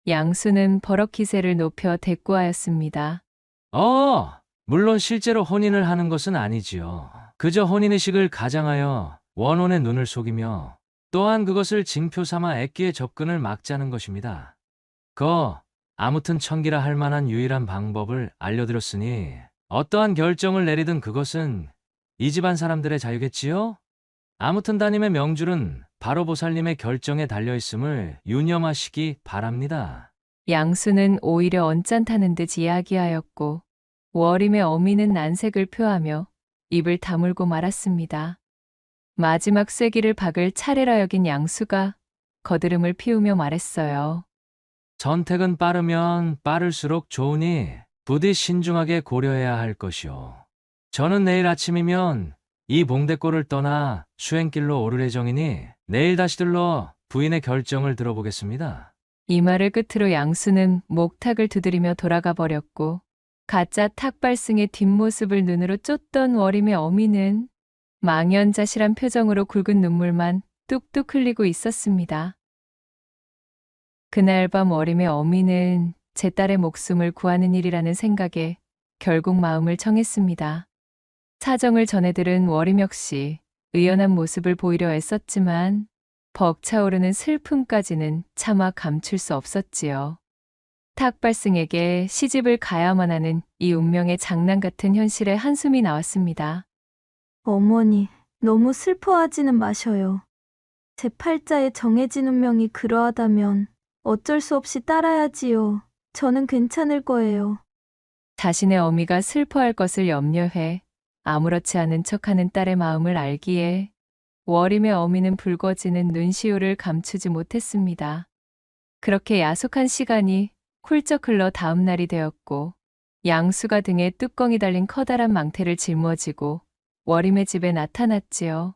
S1: 양수는 버럭 기세를 높여 대꾸하였습니다.
S9: 물론 실제로 혼인을 하는 것은 아니지요. 그저 혼인의식을 가장하여 원혼의 눈을 속이며 또한 그것을 징표 삼아 애끼의 접근을 막자는 것입니다. 아무튼 천기라 할 만한 유일한 방법을 알려드렸으니 어떠한 결정을 내리든 그것은 이 집안 사람들의 자유겠지요? 아무튼 따님의 명줄은 바로 보살님의 결정에 달려있음을 유념하시기 바랍니다.
S1: 양수는 오히려 언짢다는 듯 이야기하였고 월임의 어미는 난색을 표하며 입을 다물고 말았습니다. 마지막 쐐기를 박을 차례라 여긴 양수가 거드름을 피우며 말했어요.
S9: 선택은 빠르면 빠를수록 좋으니 부디 신중하게 고려해야 할 것이오. 저는 내일 아침이면 이 봉대골을 떠나 수행길로 오를 예정이니 내일 다시 들러 부인의 결정을 들어보겠습니다.
S1: 이 말을 끝으로 양수는 목탁을 두드리며 돌아가 버렸고 가짜 탁발승의 뒷모습을 눈으로 쫓던 월임의 어미는 망연자실한 표정으로 굵은 눈물만 뚝뚝 흘리고 있었습니다. 그날 밤 월임의 어미는 제 딸의 목숨을 구하는 일이라는 생각에 결국 마음을 정했습니다. 사정을 전해들은 월임 역시 의연한 모습을 보이려 애썼지만 벅차오르는 슬픔까지는 차마 감출 수 없었지요. 탁발승에게 시집을 가야만 하는 이 운명의 장난 같은 현실에 한숨이 나왔습니다.
S10: 어머니, 너무 슬퍼하지는 마셔요. 제 팔자에 정해진 운명이 그러하다면 어쩔 수 없이 따라야지요. 저는 괜찮을 거예요.
S1: 자신의 어미가 슬퍼할 것을 염려해 아무렇지 않은 척하는 딸의 마음을 알기에 월임의 어미는 붉어지는 눈시울을 감추지 못했습니다. 그렇게 야속한 시간이 훌쩍 흘러 다음 날이 되었고 양수가 등에 뚜껑이 달린 커다란 망태를 짊어지고 월임의 집에 나타났지요.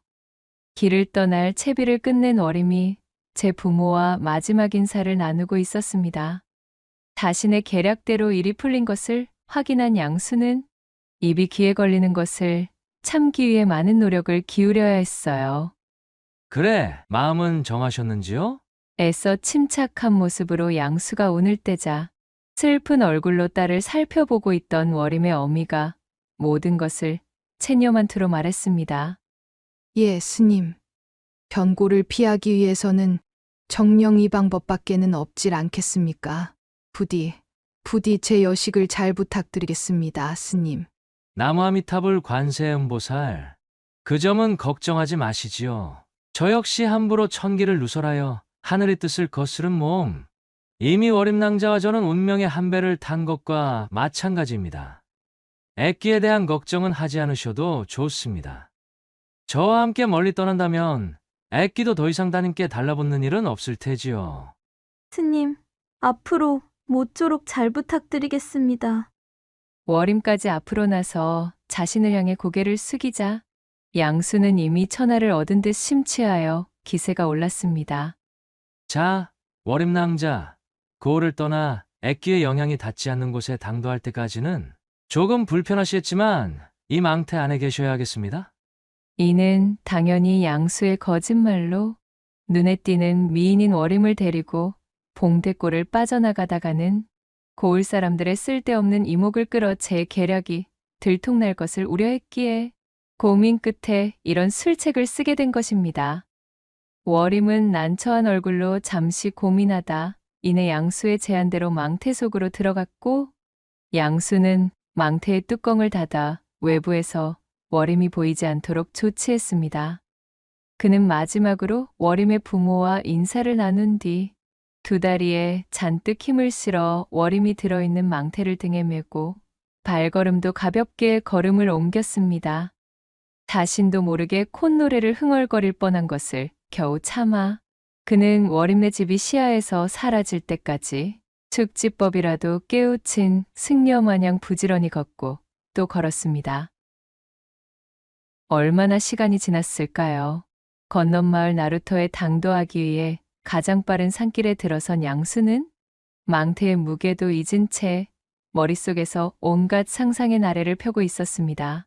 S1: 길을 떠날 채비를 끝낸 월임이 제 부모와 마지막 인사를 나누고 있었습니다. 자신의 계략대로 일이 풀린 것을 확인한 양수는 입이 귀에 걸리는 것을 참기 위해 많은 노력을 기울여야 했어요.
S9: 그래, 마음은 정하셨는지요?
S1: 애써 침착한 모습으로 양수가 운을 떼자 슬픈 얼굴로 딸을 살펴보고 있던 워림의 어미가 모든 것을 체념한투로 말했습니다.
S6: 예, 스님. 변고를 피하기 위해서는 정령 이 방법밖에는 없질 않겠습니까? 부디 제 여식을 잘 부탁드리겠습니다, 스님.
S9: 나무아미타불 관세음보살. 그 점은 걱정하지 마시지요. 저 역시 함부로 천기를 누설하여 하늘의 뜻을 거스른 몸. 이미 워림낭자와 저는 운명의 한 배를 탄 것과 마찬가지입니다. 애끼에 대한 걱정은 하지 않으셔도 좋습니다. 저와 함께 멀리 떠난다면 애끼도 더 이상 따님께 달라붙는 일은 없을 테지요.
S10: 스님, 앞으로 모쪼록 잘 부탁드리겠습니다.
S1: 워림까지 앞으로 나서 자신을 향해 고개를 숙이자 양수는 이미 천하를 얻은 듯 심취하여 기세가 올랐습니다.
S9: 자, 워림낭자, 고을을 떠나 애끼의 영향이 닿지 않는 곳에 당도할 때까지는 조금 불편하시겠지만 이 망태 안에 계셔야 하겠습니다.
S1: 이는 당연히 양수의 거짓말로 눈에 띄는 미인인 워림을 데리고 봉대골을 빠져나가다가는 고을 사람들의 쓸데없는 이목을 끌어 제 계략이 들통날 것을 우려했기에 고민 끝에 이런 술책을 쓰게 된 것입니다. 워림은 난처한 얼굴로 잠시 고민하다 이내 양수의 제안대로 망태 속으로 들어갔고 양수는 망태의 뚜껑을 닫아 외부에서 워림이 보이지 않도록 조치했습니다. 그는 마지막으로 워림의 부모와 인사를 나눈 뒤 두 다리에 잔뜩 힘을 실어 워림이 들어있는 망태를 등에 메고 발걸음도 가볍게 걸음을 옮겼습니다. 자신도 모르게 콧노래를 흥얼거릴 뻔한 것을 겨우 참아 그는 워림네 집이 시야에서 사라질 때까지 축지법이라도 깨우친 승려 마냥 부지런히 걷고 또 걸었습니다. 얼마나 시간이 지났을까요? 건넌마을 나루터에 당도하기 위해 가장 빠른 산길에 들어선 양수는 망태의 무게도 잊은 채 머릿속에서 온갖 상상의 나래를 펴고 있었습니다.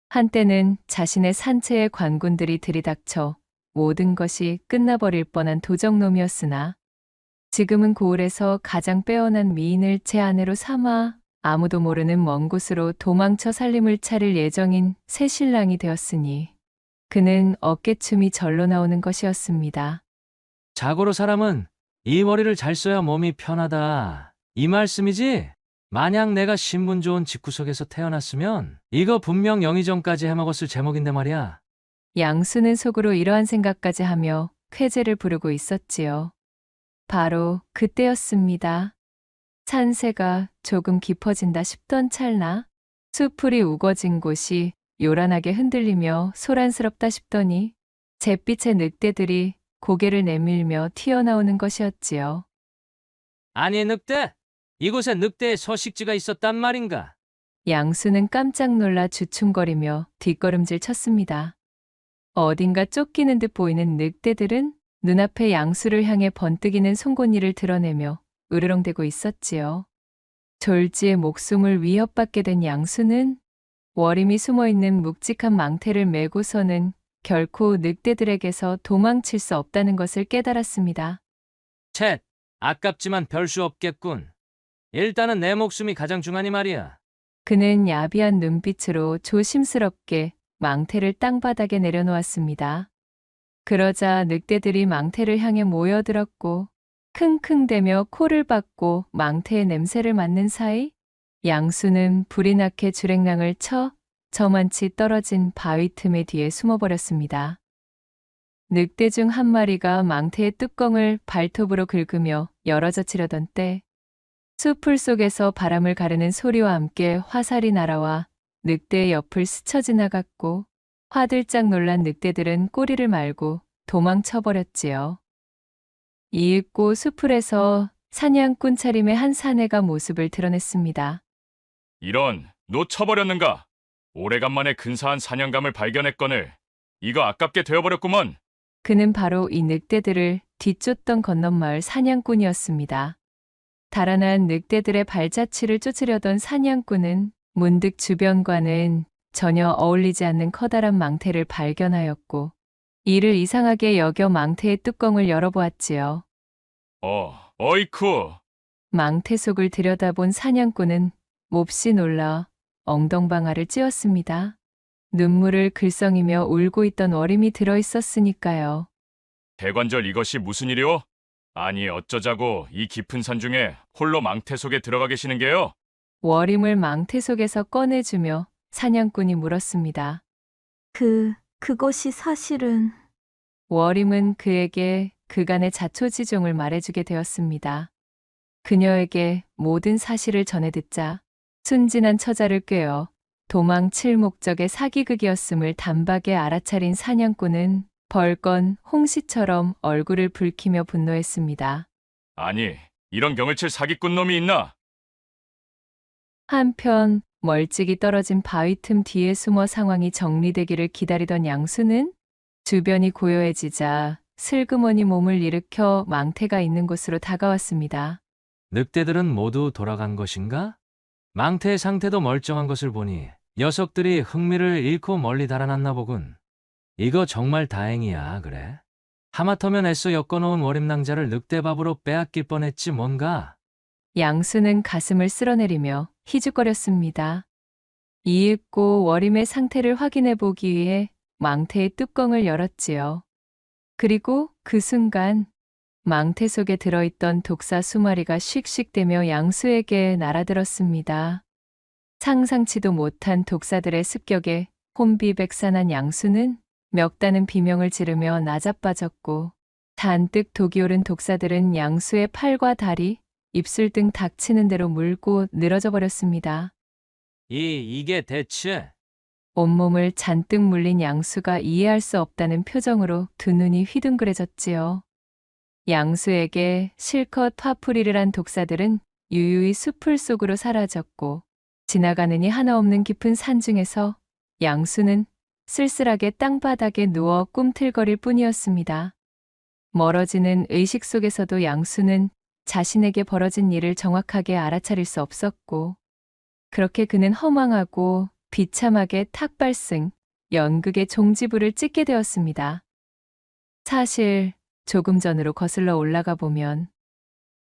S1: 한때는 자신의 산채의 관군들이 들이닥쳐 모든 것이 끝나버릴 뻔한 도적놈이었으나 지금은 고을에서 가장 빼어난 미인을 제 아내로 삼아 아무도 모르는 먼 곳으로 도망쳐 살림을 차릴 예정인 새 신랑이 되었으니 그는 어깨춤이 절로 나오는 것이었습니다.
S9: 자고로 사람은 이 머리를 잘 써야 몸이 편하다. 이 말씀이지? 만약 내가 신분 좋은 집구석에서 태어났으면 이거 분명 영의정까지 해먹었을 제목인데 말이야.
S1: 양수는 속으로 이러한 생각까지 하며 쾌재를 부르고 있었지요. 바로 그때였습니다. 산세가 조금 깊어진다 싶던 찰나 수풀이 우거진 곳이 요란하게 흔들리며 소란스럽다 싶더니 잿빛의 늑대들이 고개를 내밀며 튀어나오는 것이었지요.
S9: 아니, 늑대! 이곳에 늑대의 서식지가 있었단 말인가?
S1: 양수는 깜짝 놀라 주춤거리며 뒷걸음질 쳤습니다. 어딘가 쫓기는 듯 보이는 늑대들은 눈앞에 양수를 향해 번뜩이는 송곳니를 드러내며 으르렁대고 있었지요. 졸지에 목숨을 위협받게 된 양수는 워림이 숨어있는 묵직한 망태를 메고서는 결코 늑대들에게서 도망칠 수 없다는 것을 깨달았습니다.
S9: 쳇! 아깝지만 별 수 없겠군. 일단은 내 목숨이 가장 중하니 말이야.
S1: 그는 야비한 눈빛으로 조심스럽게 망태를 땅바닥에 내려놓았습니다. 그러자 늑대들이 망태를 향해 모여들었고 킁킁대며 코를 박고 망태의 냄새를 맡는 사이 양수는 불이 나게 주랭랑을 쳐 저만치 떨어진 바위 틈의 뒤에 숨어버렸습니다. 늑대 중 한 마리가 망태의 뚜껑을 발톱으로 긁으며 열어젖히려던 때 수풀 속에서 바람을 가르는 소리와 함께 화살이 날아와 늑대의 옆을 스쳐 지나갔고 화들짝 놀란 늑대들은 꼬리를 말고 도망쳐버렸지요. 이윽고 수풀에서 사냥꾼 차림의 한 사내가 모습을 드러냈습니다.
S11: 이런, 놓쳐버렸는가? 오래간만에 근사한 사냥감을 발견했거늘 이거 아깝게 되어버렸구먼.
S1: 그는 바로 이 늑대들을 뒤쫓던 건넌마을 사냥꾼이었습니다. 달아난 늑대들의 발자취를 쫓으려던 사냥꾼은 문득 주변과는 전혀 어울리지 않는 커다란 망태를 발견하였고 이를 이상하게 여겨 망태의 뚜껑을 열어보았지요.
S11: 어이쿠.
S1: 망태 속을 들여다본 사냥꾼은 몹시 놀라 엉덩방아를 찧었습니다. 눈물을 글썽이며 울고 있던 워림이 들어있었으니까요.
S11: 대관절 이것이 무슨 일이오? 아니 어쩌자고 이 깊은 산 중에 홀로 망태 속에 들어가 계시는 게요?
S1: 워림을 망태 속에서 꺼내주며 사냥꾼이 물었습니다.
S10: 그것이 사실은
S1: 워림은 그에게 그간의 자초지종을 말해주게 되었습니다. 그녀에게 모든 사실을 전해 듣자 순진한 처자를 꿰어 도망칠 목적의 사기극이었음을 단박에 알아차린 사냥꾼은 벌건 홍시처럼 얼굴을 붉히며 분노했습니다.
S11: 아니 이런 경을 칠 사기꾼 놈이 있나?
S1: 한편 멀찍이 떨어진 바위 틈 뒤에 숨어 상황이 정리되기를 기다리던 양수는 주변이 고요해지자 슬그머니 몸을 일으켜 망태가 있는 곳으로 다가왔습니다.
S9: 늑대들은 모두 돌아간 것인가? 망태의 상태도 멀쩡한 것을 보니 녀석들이 흥미를 잃고 멀리 달아났나 보군. 이거 정말 다행이야, 그래? 하마터면 애써 엮어놓은 월임낭자를 늑대밥으로 빼앗길 뻔했지 뭔가.
S1: 양수는 가슴을 쓸어내리며 희죽거렸습니다. 이윽고 워림의 상태를 확인해 보기 위해 망태의 뚜껑을 열었지요. 그리고 그 순간 망태 속에 들어있던 독사 수마리가 씩씩대며 양수에게 날아들었습니다. 상상치도 못한 독사들의 습격에 혼비백산한 양수는 멱다는 비명을 지르며 나자빠졌고 잔뜩 독이 오른 독사들은 양수의 팔과 다리, 입술 등 닥치는 대로 물고 늘어져 버렸습니다.
S9: 이게 대체?
S1: 온몸을 잔뜩 물린 양수가 이해할 수 없다는 표정으로 두 눈이 휘둥그레졌지요. 양수에게 실컷 화풀이를 한 독사들은 유유히 숲을 속으로 사라졌고 지나가느니 하나 없는 깊은 산 중에서 양수는 쓸쓸하게 땅바닥에 누워 꿈틀거릴 뿐이었습니다. 멀어지는 의식 속에서도 양수는 자신에게 벌어진 일을 정확하게 알아차릴 수 없었고 그렇게 그는 허망하고 비참하게 탁발승, 연극의 종지부를 찍게 되었습니다. 사실 조금 전으로 거슬러 올라가 보면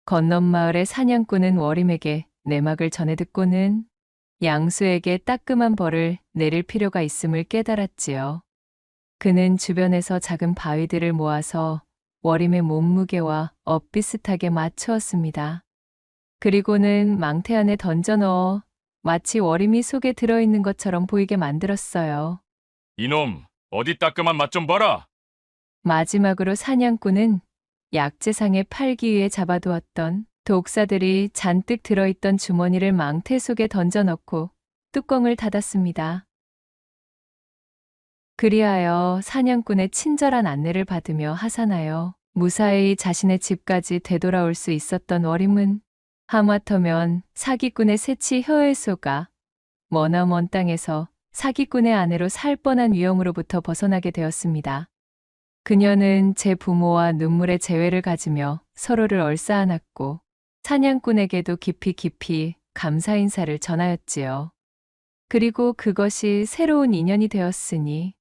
S1: 건넌 마을의 사냥꾼은 워림에게 내막을 전해 듣고는 양수에게 따끔한 벌을 내릴 필요가 있음을 깨달았지요. 그는 주변에서 작은 바위들을 모아서 워림의 몸무게와 엇비슷하게 맞추었습니다. 그리고는 망태 안에 던져 넣어 마치 워림이 속에 들어있는 것처럼 보이게 만들었어요.
S11: 이놈 어디 따끔한 맛 좀 봐라.
S1: 마지막으로 사냥꾼은 약재상에 팔기 위해 잡아두었던 독사들이 잔뜩 들어있던 주머니를 망태 속에 던져 넣고 뚜껑을 닫았습니다. 그리하여 사냥꾼의 친절한 안내를 받으며 하산하여 무사히 자신의 집까지 되돌아올 수 있었던 워림은 하마터면 사기꾼의 새치 혀에소가 머나먼 땅에서 사기꾼의 아내로 살 뻔한 위험으로부터 벗어나게 되었습니다. 그녀는 제 부모와 눈물의 재회를 가지며 서로를 얼싸안았고 사냥꾼에게도 깊이 감사 인사를 전하였지요. 그리고 그것이 새로운 인연이 되었으니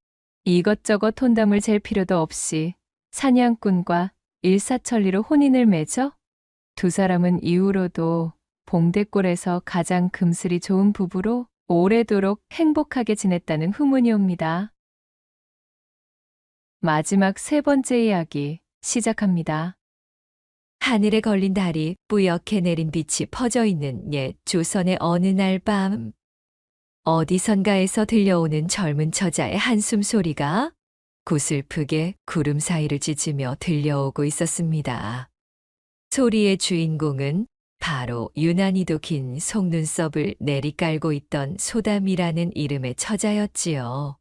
S1: 이것저것 혼담을 잴 필요도 없이 사냥꾼과 일사천리로 혼인을 맺어 두 사람은 이후로도 봉대골에서 가장 금슬이 좋은 부부로 오래도록 행복하게 지냈다는 후문이 옵니다. 마지막 세 번째 이야기 시작합니다.
S12: 하늘에 걸린 달이 뿌옇게 내린 빛이 퍼져 있는 옛 조선의 어느 날 밤, 어디선가에서 들려오는 젊은 처자의 한숨 소리가 고슬프게 구름 사이를 찢으며 들려오고 있었습니다. 소리의 주인공은 바로 유난히도 긴 속눈썹을 내리깔고 있던 소담이라는 이름의 처자였지요.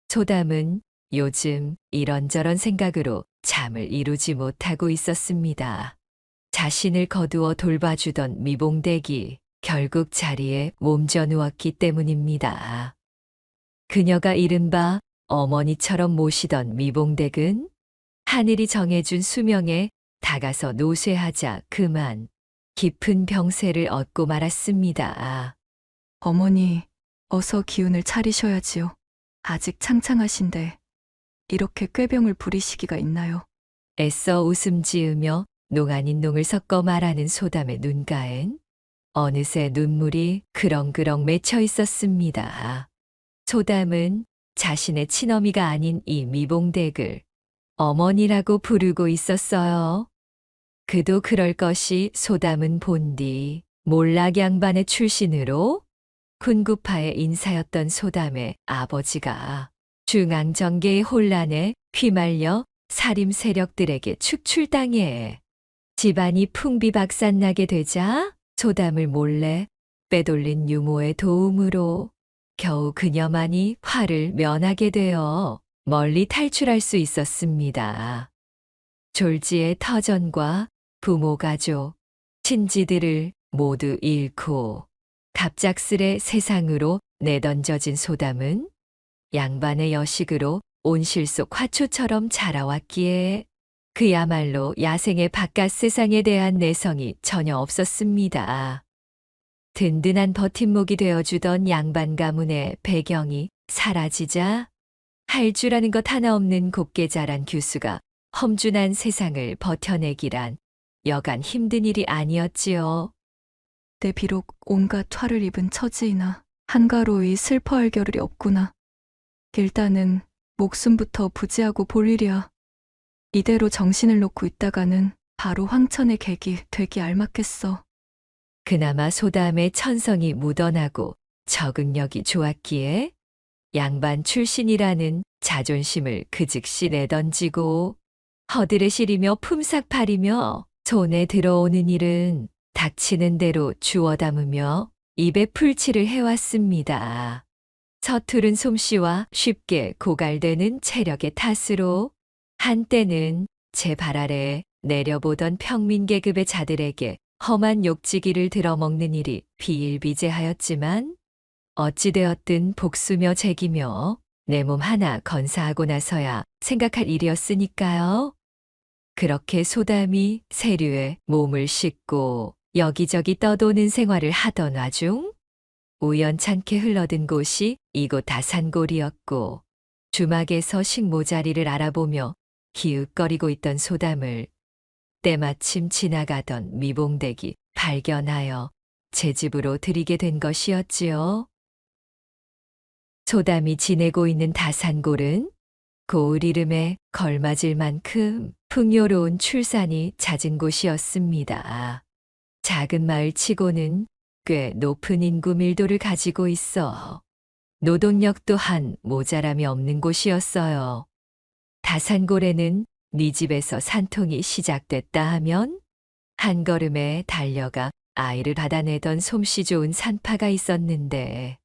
S12: 소담은 요즘 이런저런 생각으로 잠을 이루지 못하고 있었습니다. 자신을 거두어 돌봐주던 미봉댁이 결국 자리에 몸져 누웠기 때문입니다. 그녀가 이른바 어머니처럼 모시던 미봉댁은 하늘이 정해준 수명에 다가서 노쇠하자 그만 깊은 병세를 얻고 말았습니다.
S6: 어머니, 어서 기운을 차리셔야지요. 아직 창창하신데 이렇게 꾀병을 부리시기가 있나요?
S12: 애써 웃음 지으며 농 아닌 농을 섞어 말하는 소담의 눈가엔 어느새 눈물이 그렁그렁 맺혀 있었습니다. 소담은 자신의 친어미가 아닌 이 미봉댁을 어머니라고 부르고 있었어요. 그도 그럴 것이 소담은 본디 몰락 양반의 출신으로 군구파의 인사였던 소담의 아버지가 중앙정계의 혼란에 휘말려 살림 세력들에게 축출당해 집안이 풍비박산나게 되자 소담을 몰래 빼돌린 유모의 도움으로 겨우 그녀만이 화를 면하게 되어 멀리 탈출할 수 있었습니다. 졸지의 터전과 부모 가족, 친지들을 모두 잃고 갑작스레 세상으로 내던져진 소담은 양반의 여식으로 온실 속 화초처럼 자라왔기에 그야말로 야생의 바깥 세상에 대한 내성이 전혀 없었습니다. 든든한 버팀목이 되어주던 양반 가문의 배경이 사라지자 할 줄 아는 것 하나 없는 곱게 자란 규수가 험준한 세상을 버텨내기란 여간 힘든 일이 아니었지요.
S10: 내 비록 온갖 화를 입은 처지이나 한가로이 슬퍼할 겨를이 없구나. 일단은 목숨부터 부지하고 볼 일이야. 이대로 정신을 놓고 있다가는 바로 황천의 객이 되기 알맞겠어.
S12: 그나마 소담의 천성이 묻어나고 적응력이 좋았기에 양반 출신이라는 자존심을 그 즉시 내던지고 허들에 시리며 품삯팔이며 손에 들어오는 일은 닥치는 대로 주워 담으며 입에 풀칠을 해왔습니다. 서투른 솜씨와 쉽게 고갈되는 체력의 탓으로 한때는 제 발 아래에 내려보던 평민계급의 자들에게 험한 욕지기를 들어먹는 일이 비일비재하였지만 어찌되었든 복수며 제기며 내 몸 하나 건사하고 나서야 생각할 일이었으니까요. 그렇게 소담이 세류에 몸을 싣고 여기저기 떠도는 생활을 하던 와중 우연찮게 흘러든 곳이 이곳 다산골이었고 주막에서 식모자리를 알아보며 기웃거리고 있던 소담을 때마침 지나가던 미봉댁이 발견하여 제 집으로 들이게 된 것이었지요. 소담이 지내고 있는 다산골은 고을 이름에 걸맞을 만큼 풍요로운 출산이 잦은 곳이었습니다. 작은 마을치고는 꽤 높은 인구 밀도를 가지고 있어 노동력 또한 모자람이 없는 곳이었어요. 다산골에는 네 집에서 산통이 시작됐다 하면 한 걸음에 달려가 아이를 받아내던 솜씨 좋은 산파가 있었는데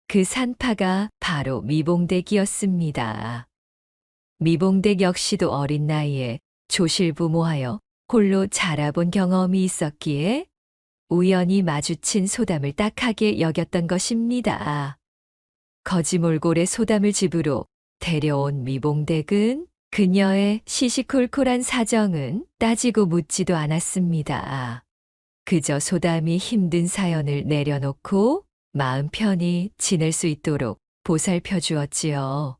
S12: 그 산파가 바로 미봉댁이었습니다. 미봉댁 역시도 어린 나이에 조실부모하여 홀로 자라본 경험이 있었기에 우연히 마주친 소담을 딱하게 여겼던 것입니다. 거지몰골의 소담을 집으로 데려온 미봉댁은 그녀의 시시콜콜한 사정은 따지고 묻지도 않았습니다. 그저 소담이 힘든 사연을 내려놓고 마음 편히 지낼 수 있도록 보살펴 주었지요.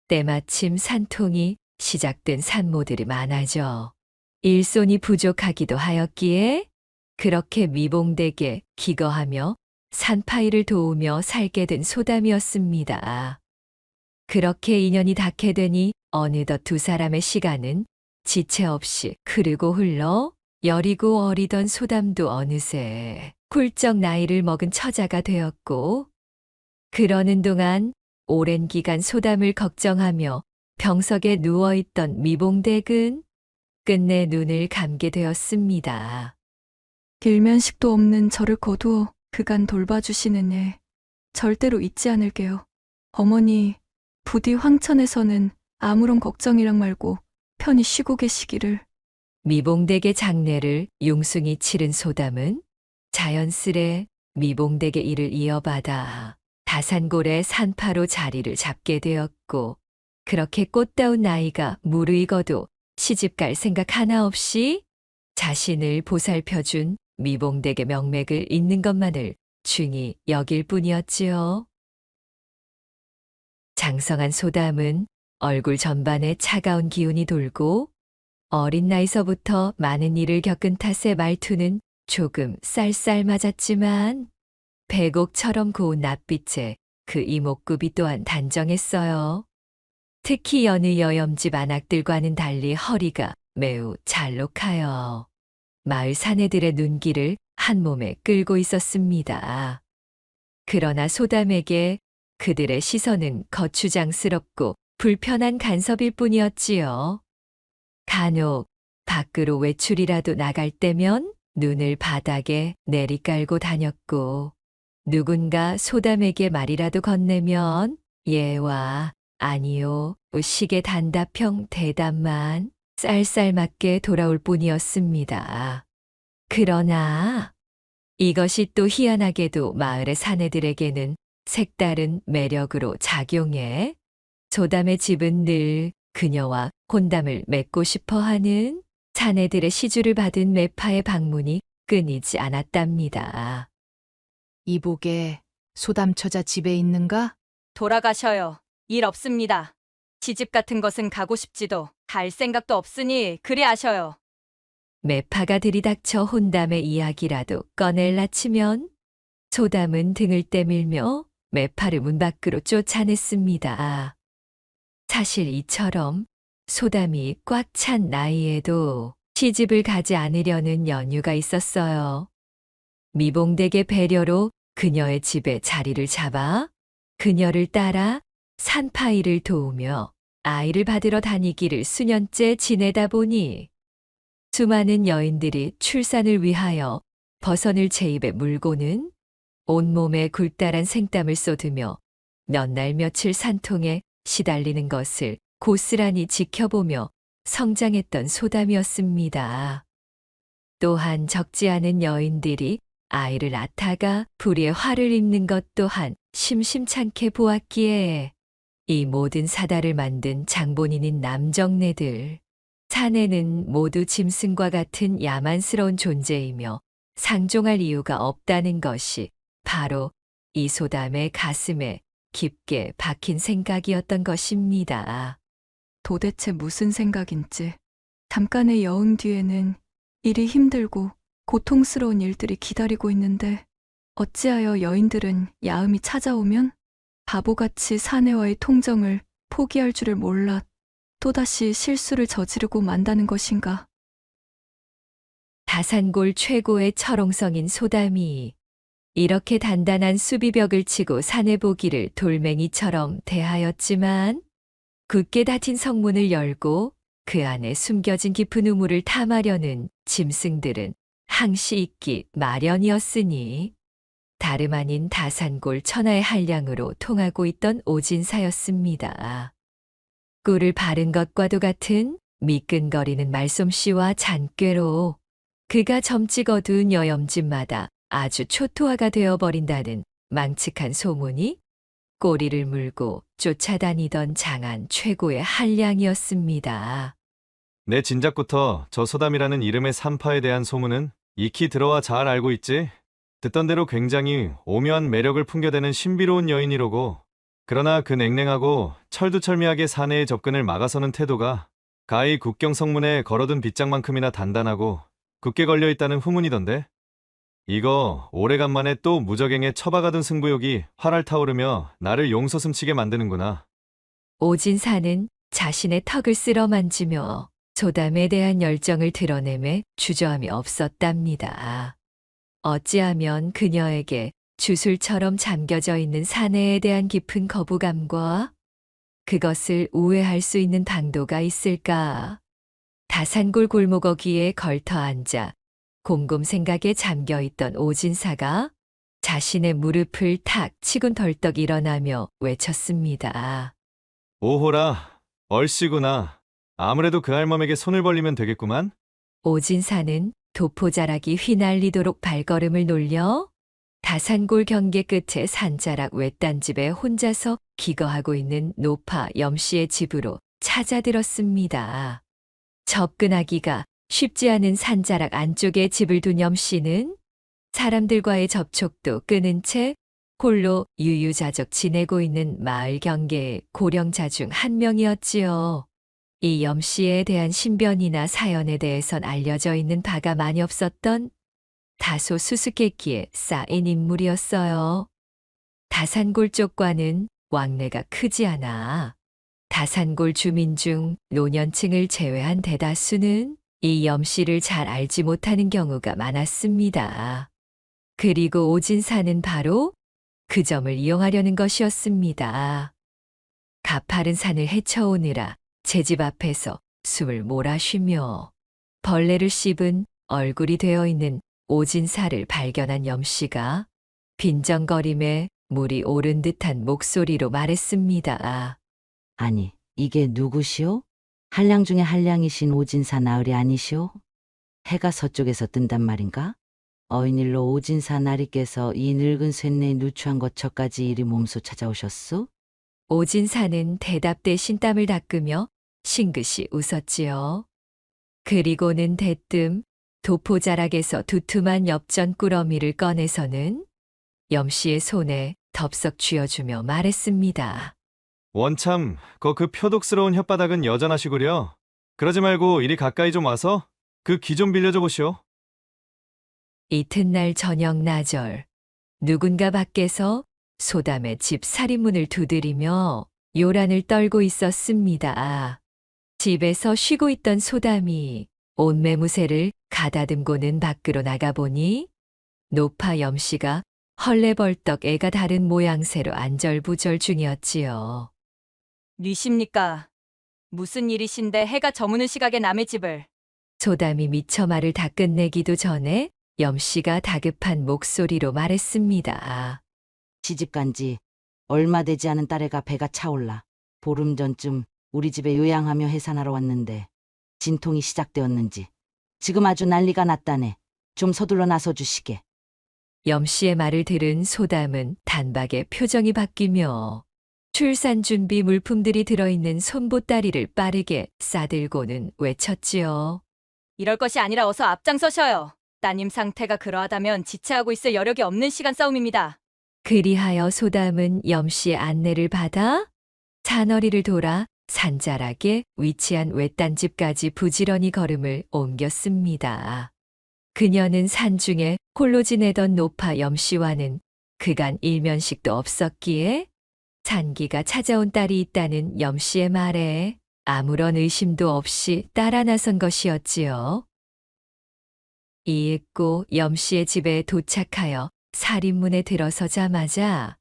S12: 때마침 산통이 시작된 산모들이 많아져 일손이 부족하기도 하였기에 그렇게 미봉댁에 기거하며 산파일을 도우며 살게 된 소담이었습니다. 그렇게 인연이 닿게 되니 어느덧 두 사람의 시간은 지체 없이 흐르고 흘러 여리고 어리던 소담도 어느새 훌쩍 나이를 먹은 처자가 되었고 그러는 동안 오랜 기간 소담을 걱정하며 병석에 누워있던 미봉댁은 끝내 눈을 감게 되었습니다.
S10: 일면식도 없는 저를 거두어 그간 돌봐주시는 애 절대로 잊지 않을게요. 어머니, 부디 황천에서는 아무런 걱정이랑 말고 편히 쉬고 계시기를.
S12: 미봉댁의 장례를 융숭이 치른 소담은 자연스레 미봉댁의 일을 이어받아 다산골의 산파로 자리를 잡게 되었고 그렇게 꽃다운 나이가 무르익어도 시집갈 생각 하나 없이 자신을 보살펴준 미봉댁의 명맥을 잇는 것만을 중히 여길 뿐이었지요. 장성한 소담은 얼굴 전반에 차가운 기운이 돌고 어린 나이서부터 많은 일을 겪은 탓에 말투는 조금 쌀쌀맞았지만 백옥처럼 고운 낯빛에 그 이목구비 또한 단정했어요. 특히 여느 여염집 안악들과는 달리 허리가 매우 잘록하여 마을 사내들의 눈길을 한 몸에 끌고 있었습니다. 그러나 소담에게 그들의 시선은 거추장스럽고 불편한 간섭일 뿐이었지요. 간혹 밖으로 외출이라도 나갈 때면 눈을 바닥에 내리깔고 다녔고 누군가 소담에게 말이라도 건네면 예와 아니요 식의 단답형 대답만 쌀쌀맞게 돌아올 뿐이었습니다. 그러나 이것이 또 희한하게도 마을의 사내들에게는 색다른 매력으로 작용해 소담의 집은 늘 그녀와 혼담을 맺고 싶어하는 사내들의 시주를 받은 매파의 방문이 끊이지 않았답니다.
S6: 이보게, 소담 처자 집에 있는가?
S13: 돌아가셔요. 일 없습니다. 시집 같은 것은 가고 싶지도 갈 생각도 없으니 그리 하셔요.
S12: 매파가 들이닥쳐 혼담의 이야기라도 꺼낼라 치면 소담은 등을 때밀며 매파를 문 밖으로 쫓아냈습니다. 사실 이처럼 소담이 꽉 찬 나이에도 시집을 가지 않으려는 연유가 있었어요. 미봉댁의 배려로 그녀의 집에 자리를 잡아 그녀를 따라 산파일을 도우며 아이를 받으러 다니기를 수년째 지내다 보니 수많은 여인들이 출산을 위하여 버선을 제 입에 물고는 온몸에 굴다란 생땀을 쏟으며 몇 날 며칠 산통에 시달리는 것을 고스란히 지켜보며 성장했던 소담이었습니다. 또한 적지 않은 여인들이 아이를 낳다가 불의의 화를 입는 것 또한 심심찮게 보았기에 이 모든 사달을 만든 장본인인 남정네들, 사내는 모두 짐승과 같은 야만스러운 존재이며 상종할 이유가 없다는 것이 바로 이 소담의 가슴에 깊게 박힌 생각이었던 것입니다.
S10: 도대체 무슨 생각인지. 잠깐의 여흥 뒤에는 일이 힘들고 고통스러운 일들이 기다리고 있는데 어찌하여 여인들은 야음이 찾아오면 바보같이 사내와의 통정을 포기할 줄을 몰라 또다시 실수를 저지르고 만다는 것인가.
S12: 다산골 최고의 철옹성인 소담이 이렇게 단단한 수비벽을 치고 사내 보기를 돌멩이처럼 대하였지만 굳게 닫힌 성문을 열고 그 안에 숨겨진 깊은 우물을 탐하려는 짐승들은 항시 있기 마련이었으니 다름 아닌 다산골 천하의 한량으로 통하고 있던 오진사였습니다. 꿀을 바른 것과도 같은 미끈거리는 말솜씨와 잔꾀로 그가 점찍 어두운 여염집마다 아주 초토화가 되어버린다는 망측한 소문이 꼬리를 물고 쫓아다니던 장안 최고의 한량이었습니다.
S14: 내 진작부터 저 소담이라는 이름의 산파에 대한 소문은 익히 들어와 잘 알고 있지. 듣던 대로 굉장히 오묘한 매력을 풍겨대는 신비로운 여인이로고, 그러나 그 냉랭하고 철두철미하게 사내의 접근을 막아서는 태도가 가히 국경 성문에 걸어둔 빗장만큼이나 단단하고 굳게 걸려있다는 후문이던데. 이거 오래간만에 또 무적행에 처박아둔 승부욕이 활활 타오르며 나를 용솟음치게 만드는구나.
S12: 오진사는 자신의 턱을 쓸어 만지며 소담에 대한 열정을 드러내매 주저함이 없었답니다. 어찌하면 그녀에게 주술처럼 잠겨져 있는 사내에 대한 깊은 거부감과 그것을 우회할 수 있는 방도가 있을까? 다산골 골목어귀에 걸터 앉아 곰곰 생각에 잠겨있던 오진사가 자신의 무릎을 탁 치곤 덜떡 일어나며 외쳤습니다.
S14: 오호라, 얼씨구나. 아무래도 그 할멈에게 손을 벌리면 되겠구만.
S12: 오진사는 도포자락이 휘날리도록 발걸음을 놀려 다산골 경계 끝에 산자락 외딴집에 혼자서 기거하고 있는 노파 염씨의 집으로 찾아들었습니다. 접근하기가 쉽지 않은 산자락 안쪽에 집을 둔 염씨는 사람들과의 접촉도 끊은 채 홀로 유유자적 지내고 있는 마을 경계의 고령자 중 한 명이었지요. 이 염씨에 대한 신변이나 사연에 대해선 알려져 있는 바가 많이 없었던 다소 수수께끼에 쌓인 인물이었어요. 다산골 쪽과는 왕래가 크지 않아 다산골 주민 중 노년층을 제외한 대다수는 이 염씨를 잘 알지 못하는 경우가 많았습니다. 그리고 오진사는 바로 그 점을 이용하려는 것이었습니다. 가파른 산을 헤쳐오느라 제 집 앞에서 숨을 몰아쉬며 벌레를 씹은 얼굴이 되어 있는 오진사를 발견한 염씨가 빈정거림에 물이 오른 듯한 목소리로 말했습니다.
S15: 아니, 이게 누구시오? 한량 중에 한량이신 오진사 나으리 아니시오? 해가 서쪽에서 뜬단 말인가? 어인일로 오진사 나리께서 이 늙은 쇠뇌 누추한 거처까지 이리 몸소 찾아오셨소?
S12: 오진사는 대답 대신 땀을 닦으며 싱긋이 웃었지요. 그리고는 대뜸 도포자락에서 두툼한 엽전 꾸러미를 꺼내서는 염씨의 손에 덥석 쥐어주며 말했습니다.
S14: 원참, 그 표독스러운 혓바닥은 여전하시구려. 그러지 말고 이리 가까이 좀 와서 그 귀 좀 빌려줘 보시오.
S12: 이튿날 저녁 나절, 누군가 밖에서 소담의 집 살인문을 두드리며 요란을 떨고 있었습니다. 집에서 쉬고 있던 소담이 옷매무새를 가다듬고는 밖으로 나가보니 노파 염씨가 헐레벌떡 애가 다른 모양새로 안절부절 중이었지요.
S13: 뉘십니까? 무슨 일이신데 해가 저무는 시각에 남의 집을.
S12: 소담이 미처 말을 다 끝내기도 전에 염씨가 다급한 목소리로 말했습니다.
S15: 시집간 지 얼마 되지 않은 딸애가 배가 차올라 보름 전쯤 우리 집에 요양하며 해산하러 왔는데 진통이 시작되었는지 지금 아주 난리가 났다네. 좀 서둘러 나서 주시게.
S12: 염씨의 말을 들은 소담은 단박에 표정이 바뀌며 출산 준비 물품들이 들어있는 손보따리를 빠르게 싸들고는 외쳤지요.
S13: 이럴 것이 아니라 어서 앞장서셔요. 따님 상태가 그러하다면 지체하고 있을 여력이 없는 시간 싸움입니다.
S12: 그리하여 소담은 염씨의 안내를 받아 산허리를 돌아 산자락에 위치한 외딴집까지 부지런히 걸음을 옮겼습니다. 그녀는 산중에 홀로 지내던 노파 염씨와는 그간 일면식도 없었기에 산기가 찾아온 딸이 있다는 염씨의 말에 아무런 의심도 없이 따라 나선 것이었지요. 이윽고 염씨의 집에 도착하여 살인문에 들어서자마자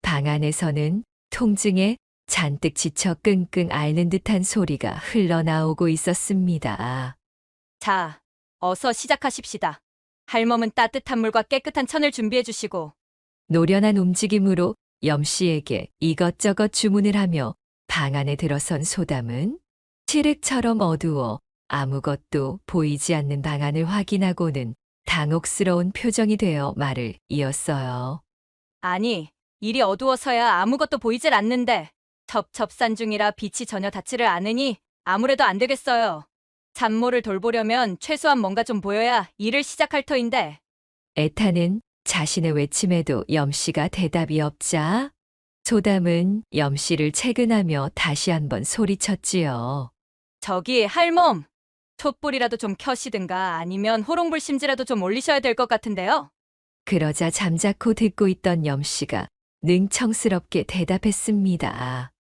S12: 방 안에서는 통증에 잔뜩 지쳐 끙끙 앓는 듯한 소리가 흘러나오고 있었습니다.
S13: 자, 어서 시작하십시다. 할멈은 따뜻한 물과 깨끗한 천을 준비해 주시고.
S12: 노련한 움직임으로 염씨에게 이것저것 주문을 하며 방 안에 들어선 소담은 칠흑처럼 어두워 아무것도 보이지 않는 방 안을 확인하고는 당혹스러운 표정이 되어 말을 이었어요.
S13: 아니, 일이 어두워서야 아무것도 보이질 않는데 첩첩산 중이라 빛이 전혀 닿지를 않으니 아무래도 안 되겠어요. 산모를 돌보려면 최소한 뭔가 좀 보여야 일을 시작할 터인데.
S12: 애타는 자신의 외침에도 염씨가 대답이 없자 소담은 염씨를 채근하며 다시 한번 소리쳤지요.
S13: 저기 할멈, 촛불이라도 좀 켜시든가 아니면 호롱불 심지라도 좀 올리셔야 될 것 같은데요.
S12: 그러자 잠자코 듣고 있던 염씨가 능청스럽게 대답했습니다.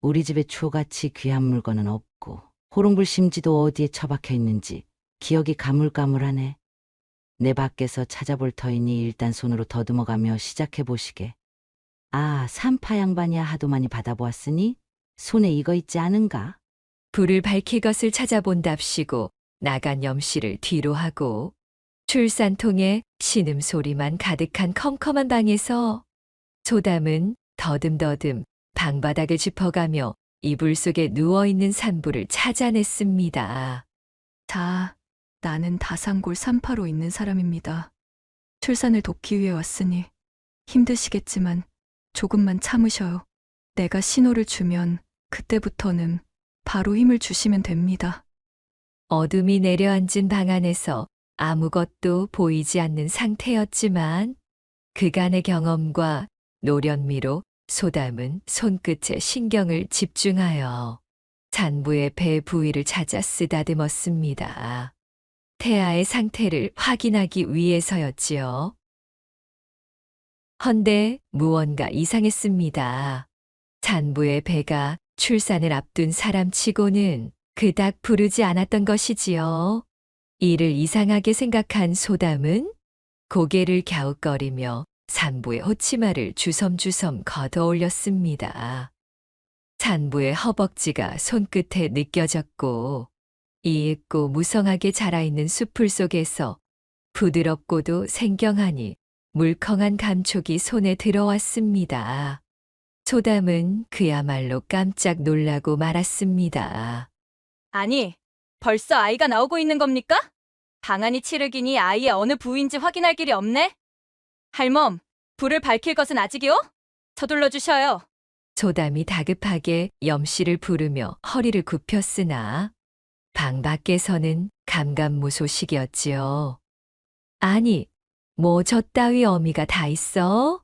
S15: 우리 집에 초같이 귀한 물건은 없고 호롱불 심지도 어디에 처박혀 있는지 기억이 가물가물하네. 내 밖에서 찾아볼 터이니 일단 손으로 더듬어가며 시작해 보시게. 아, 산파 양반이야 하도 많이 받아보았으니 손에 이거 있지 않은가?
S12: 불을 밝힐 것을 찾아본답시고 나간 염씨를 뒤로 하고 출산통에 신음소리만 가득한 컴컴한 방에서 소담은 더듬더듬 방바닥을 짚어가며 이불 속에 누워있는 산부를 찾아냈습니다.
S10: 자, 나는 다산골 산파로 있는 사람입니다. 출산을 돕기 위해 왔으니 힘드시겠지만 조금만 참으셔요. 내가 신호를 주면 그때부터는 바로 힘을 주시면 됩니다.
S12: 어둠이 내려앉은 방 안에서 아무것도 보이지 않는 상태였지만 그간의 경험과 노련미로 소담은 손끝에 신경을 집중하여 산부의 배 부위를 찾아 쓰다듬었습니다. 태아의 상태를 확인하기 위해서였지요. 헌데 무언가 이상했습니다. 산부의 배가 출산을 앞둔 사람치고는 그닥 부르지 않았던 것이지요. 이를 이상하게 생각한 소담은 고개를 갸웃거리며 산부의 호치마를 주섬주섬 걷어 올렸습니다. 산부의 허벅지가 손끝에 느껴졌고 이윽고 무성하게 자라있는 수풀 속에서 부드럽고도 생경하니 물컹한 감촉이 손에 들어왔습니다. 소담은 그야말로 깜짝 놀라고 말았습니다.
S13: 아니, 벌써 아이가 나오고 있는 겁니까? 방안이 칠흑이니 아이의 어느 부위인지 확인할 길이 없네? 할멈, 불을 밝힐 것은 아직이요? 서둘러 주셔요.
S12: 소담이 다급하게 염씨를 부르며 허리를 굽혔으나 방 밖에서는 감감무소식이었지요. 아니, 뭐 저 따위 어미가 다 있어?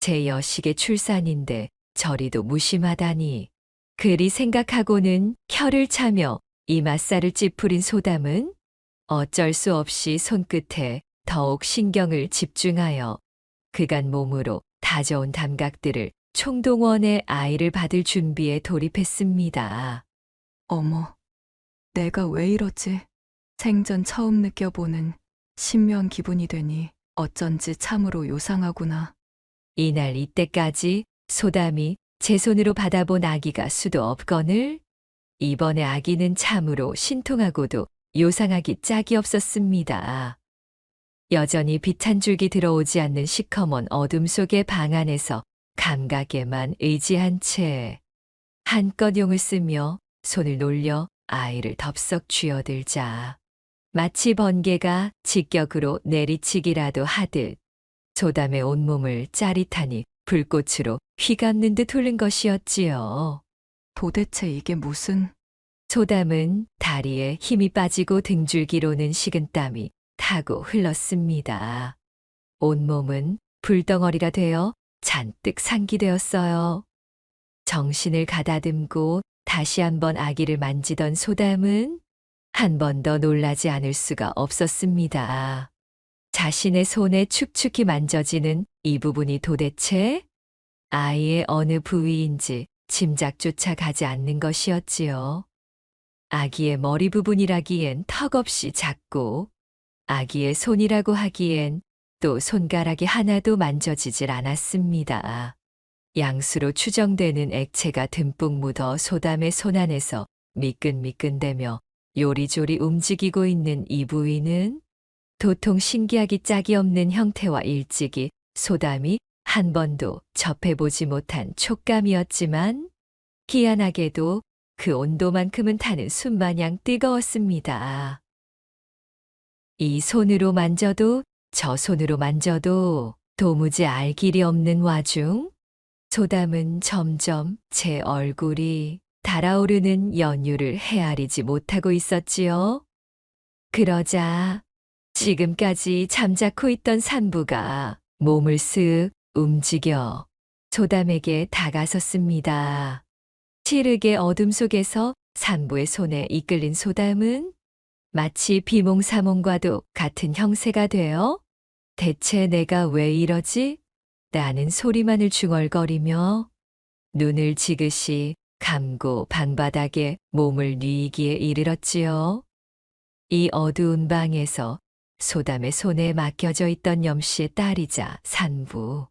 S12: 제 여식의 출산인데 저리도 무심하다니. 그리 생각하고는 혀를 차며 이맛살을 찌푸린 소담은 어쩔 수 없이 손끝에 더욱 신경을 집중하여 그간 몸으로 다져온 감각들을 총동원해 아이를 받을 준비에 돌입했습니다.
S10: 어머, 내가 왜 이러지? 생전 처음 느껴보는 신묘한 기분이 되니 어쩐지 참으로 요상하구나.
S12: 이날 이때까지 소담이 제 손으로 받아본 아기가 수도 없거늘 이번에 아기는 참으로 신통하고도 요상하기 짝이 없었습니다. 여전히 빛 한 줄기 들어오지 않는 시커먼 어둠 속의 방 안에서 감각에만 의지한 채 한껏 용을 쓰며 손을 놀려 아이를 덥석 쥐어들자 마치 번개가 직격으로 내리치기라도 하듯 소담의 온몸을 짜릿하니 불꽃으로 휘감는 듯 흐른 것이었지요.
S10: 도대체 이게 무슨...
S12: 소담은 다리에 힘이 빠지고 등줄기로는 식은땀이 타고 흘렀습니다. 온몸은 불덩어리가 되어 잔뜩 상기되었어요. 정신을 가다듬고 다시 한번 아기를 만지던 소담은 한 번 더 놀라지 않을 수가 없었습니다. 자신의 손에 축축히 만져지는 이 부분이 도대체 아이의 어느 부위인지 짐작조차 가지 않는 것이었지요. 아기의 머리 부분이라기엔 턱없이 작고 아기의 손이라고 하기엔 또 손가락이 하나도 만져지질 않았습니다. 양수로 추정되는 액체가 듬뿍 묻어 소담의 손 안에서 미끈미끈대며 요리조리 움직이고 있는 이 부위는 도통 신기하기 짝이 없는 형태와 일찍이 소담이 한 번도 접해보지 못한 촉감이었지만 희한하게도 그 온도만큼은 타는 숯마냥 뜨거웠습니다. 이 손으로 만져도 저 손으로 만져도 도무지 알 길이 없는 와중 소담은 점점 제 얼굴이 달아오르는 연유를 헤아리지 못하고 있었지요. 그러자 지금까지 잠자코 있던 산부가 몸을 쓱 움직여 소담에게 다가섰습니다. 칠흑의 어둠 속에서 산부의 손에 이끌린 소담은 마치 비몽사몽과도 같은 형세가 되어 대체 내가 왜 이러지? 라는 소리만을 중얼거리며 눈을 지그시 감고 방바닥에 몸을 뉘기에 이르렀지요. 이 어두운 방에서 소담의 손에 맡겨져 있던 염씨의 딸이자 산부.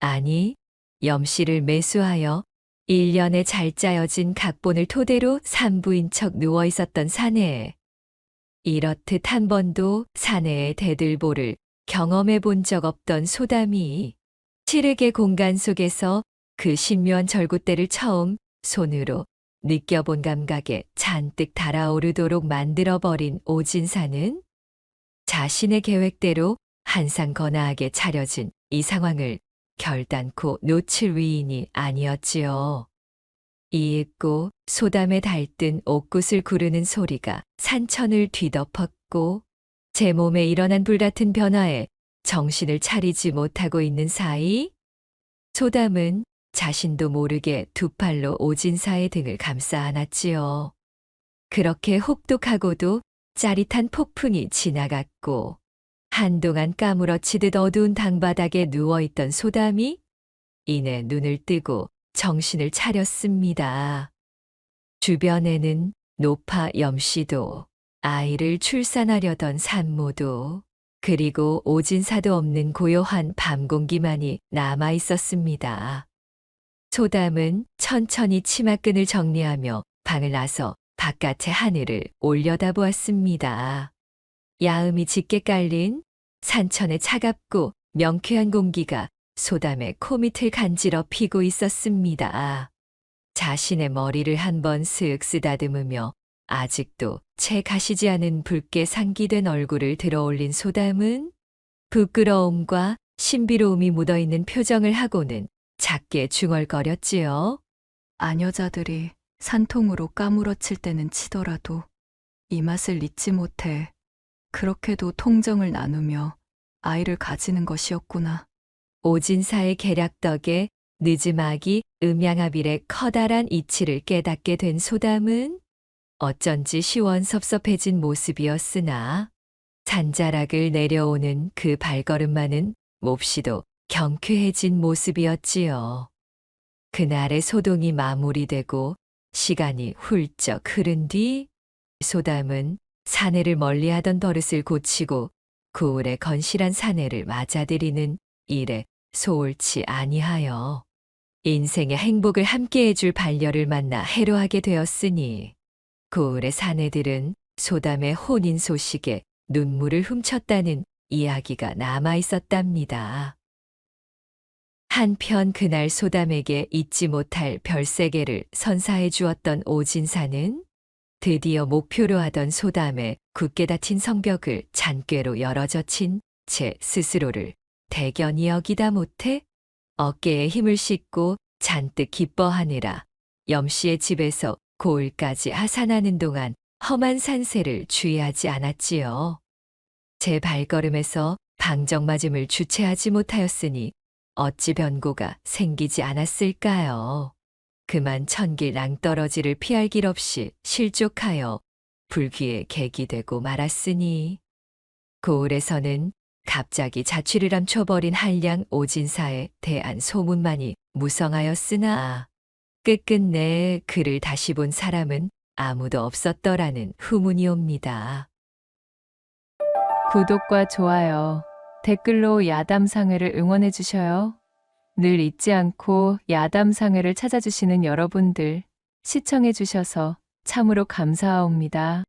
S12: 아니, 염씨를 매수하여 1년에 잘 짜여진 각본을 토대로 산부인 척 누워 있었던 사내에 이렇듯 한 번도 사내의 대들보를 경험해 본 적 없던 소담이 칠흑의 공간 속에서 그 신묘한 절구대를 처음 손으로 느껴본 감각에 잔뜩 달아오르도록 만들어버린 오진사는 자신의 계획대로 한상건아하게 차려진 이 상황을 결단코 놓칠 위인이 아니었지요. 이윽고 소담에 달뜬 옥굿을 구르는 소리가 산천을 뒤덮었고 제 몸에 일어난 불같은 변화에 정신을 차리지 못하고 있는 사이 소담은 자신도 모르게 두 팔로 오진사의 등을 감싸 안았지요. 그렇게 혹독하고도 짜릿한 폭풍이 지나갔고 한동안 까무러치듯 어두운 당바닥에 누워있던 소담이 이내 눈을 뜨고 정신을 차렸습니다. 주변에는 노파 염씨도 아이를 출산하려던 산모도 그리고 오진사도 없는 고요한 밤 공기만이 남아 있었습니다. 소담은 천천히 치마끈을 정리하며 방을 나서 바깥의 하늘을 올려다보았습니다. 야음이 짙게 깔린 산천의 차갑고 명쾌한 공기가 소담의 코밑을 간지럽히고 있었습니다. 자신의 머리를 한번 쓱 쓰다듬으며 아직도 채 가시지 않은 붉게 상기된 얼굴을 들어올린 소담은 부끄러움과 신비로움이 묻어있는 표정을 하고는 작게 중얼거렸지요.
S10: 아녀자들이 산통으로 까무러칠 때는 치더라도 이 맛을 잊지 못해 그렇게도 통정을 나누며 아이를 가지는 것이었구나.
S12: 오진사의 계략 덕에 느즈막이 음양아빌의 커다란 이치를 깨닫게 된 소담은 어쩐지 시원섭섭해진 모습이었으나 잔자락을 내려오는 그 발걸음만은 몹시도 경쾌해진 모습이었지요. 그날의 소동이 마무리되고 시간이 훌쩍 흐른 뒤 소담은 사내를 멀리하던 버릇을 고치고 고을의 건실한 사내를 맞아들이는 일에 소홀치 아니하여 인생의 행복을 함께해줄 반려를 만나 해로하게 되었으니 고을의 사내들은 소담의 혼인 소식에 눈물을 훔쳤다는 이야기가 남아 있었답니다. 한편 그날 소담에게 잊지 못할 별세계를 선사해 주었던 오진사는 드디어 목표로 하던 소담의 굳게 닫힌 성벽을 잔꾀로 열어젖힌 제 스스로를 대견히 여기다 못해 어깨에 힘을 싣고 잔뜩 기뻐하느라 염씨의 집에서 고을까지 하산하는 동안 험한 산세를 주의하지 않았지요. 제 발걸음에서 방정맞음을 주체하지 못하였으니 어찌 변고가 생기지 않았을까요? 그만 천길 낭떠러지를 피할 길 없이 실족하여 불귀에 객이 되고 말았으니 고을에서는 갑자기 자취를 감춰버린 한량 오진사에 대한 소문만이 무성하였으나 끝끝내 그를 다시 본 사람은 아무도 없었더라는 후문이 옵니다.
S1: 구독과 좋아요, 댓글로 야담상회를 응원해 주셔요. 늘 잊지 않고 야담상회를 찾아주시는 여러분들 시청해 주셔서 참으로 감사하옵니다.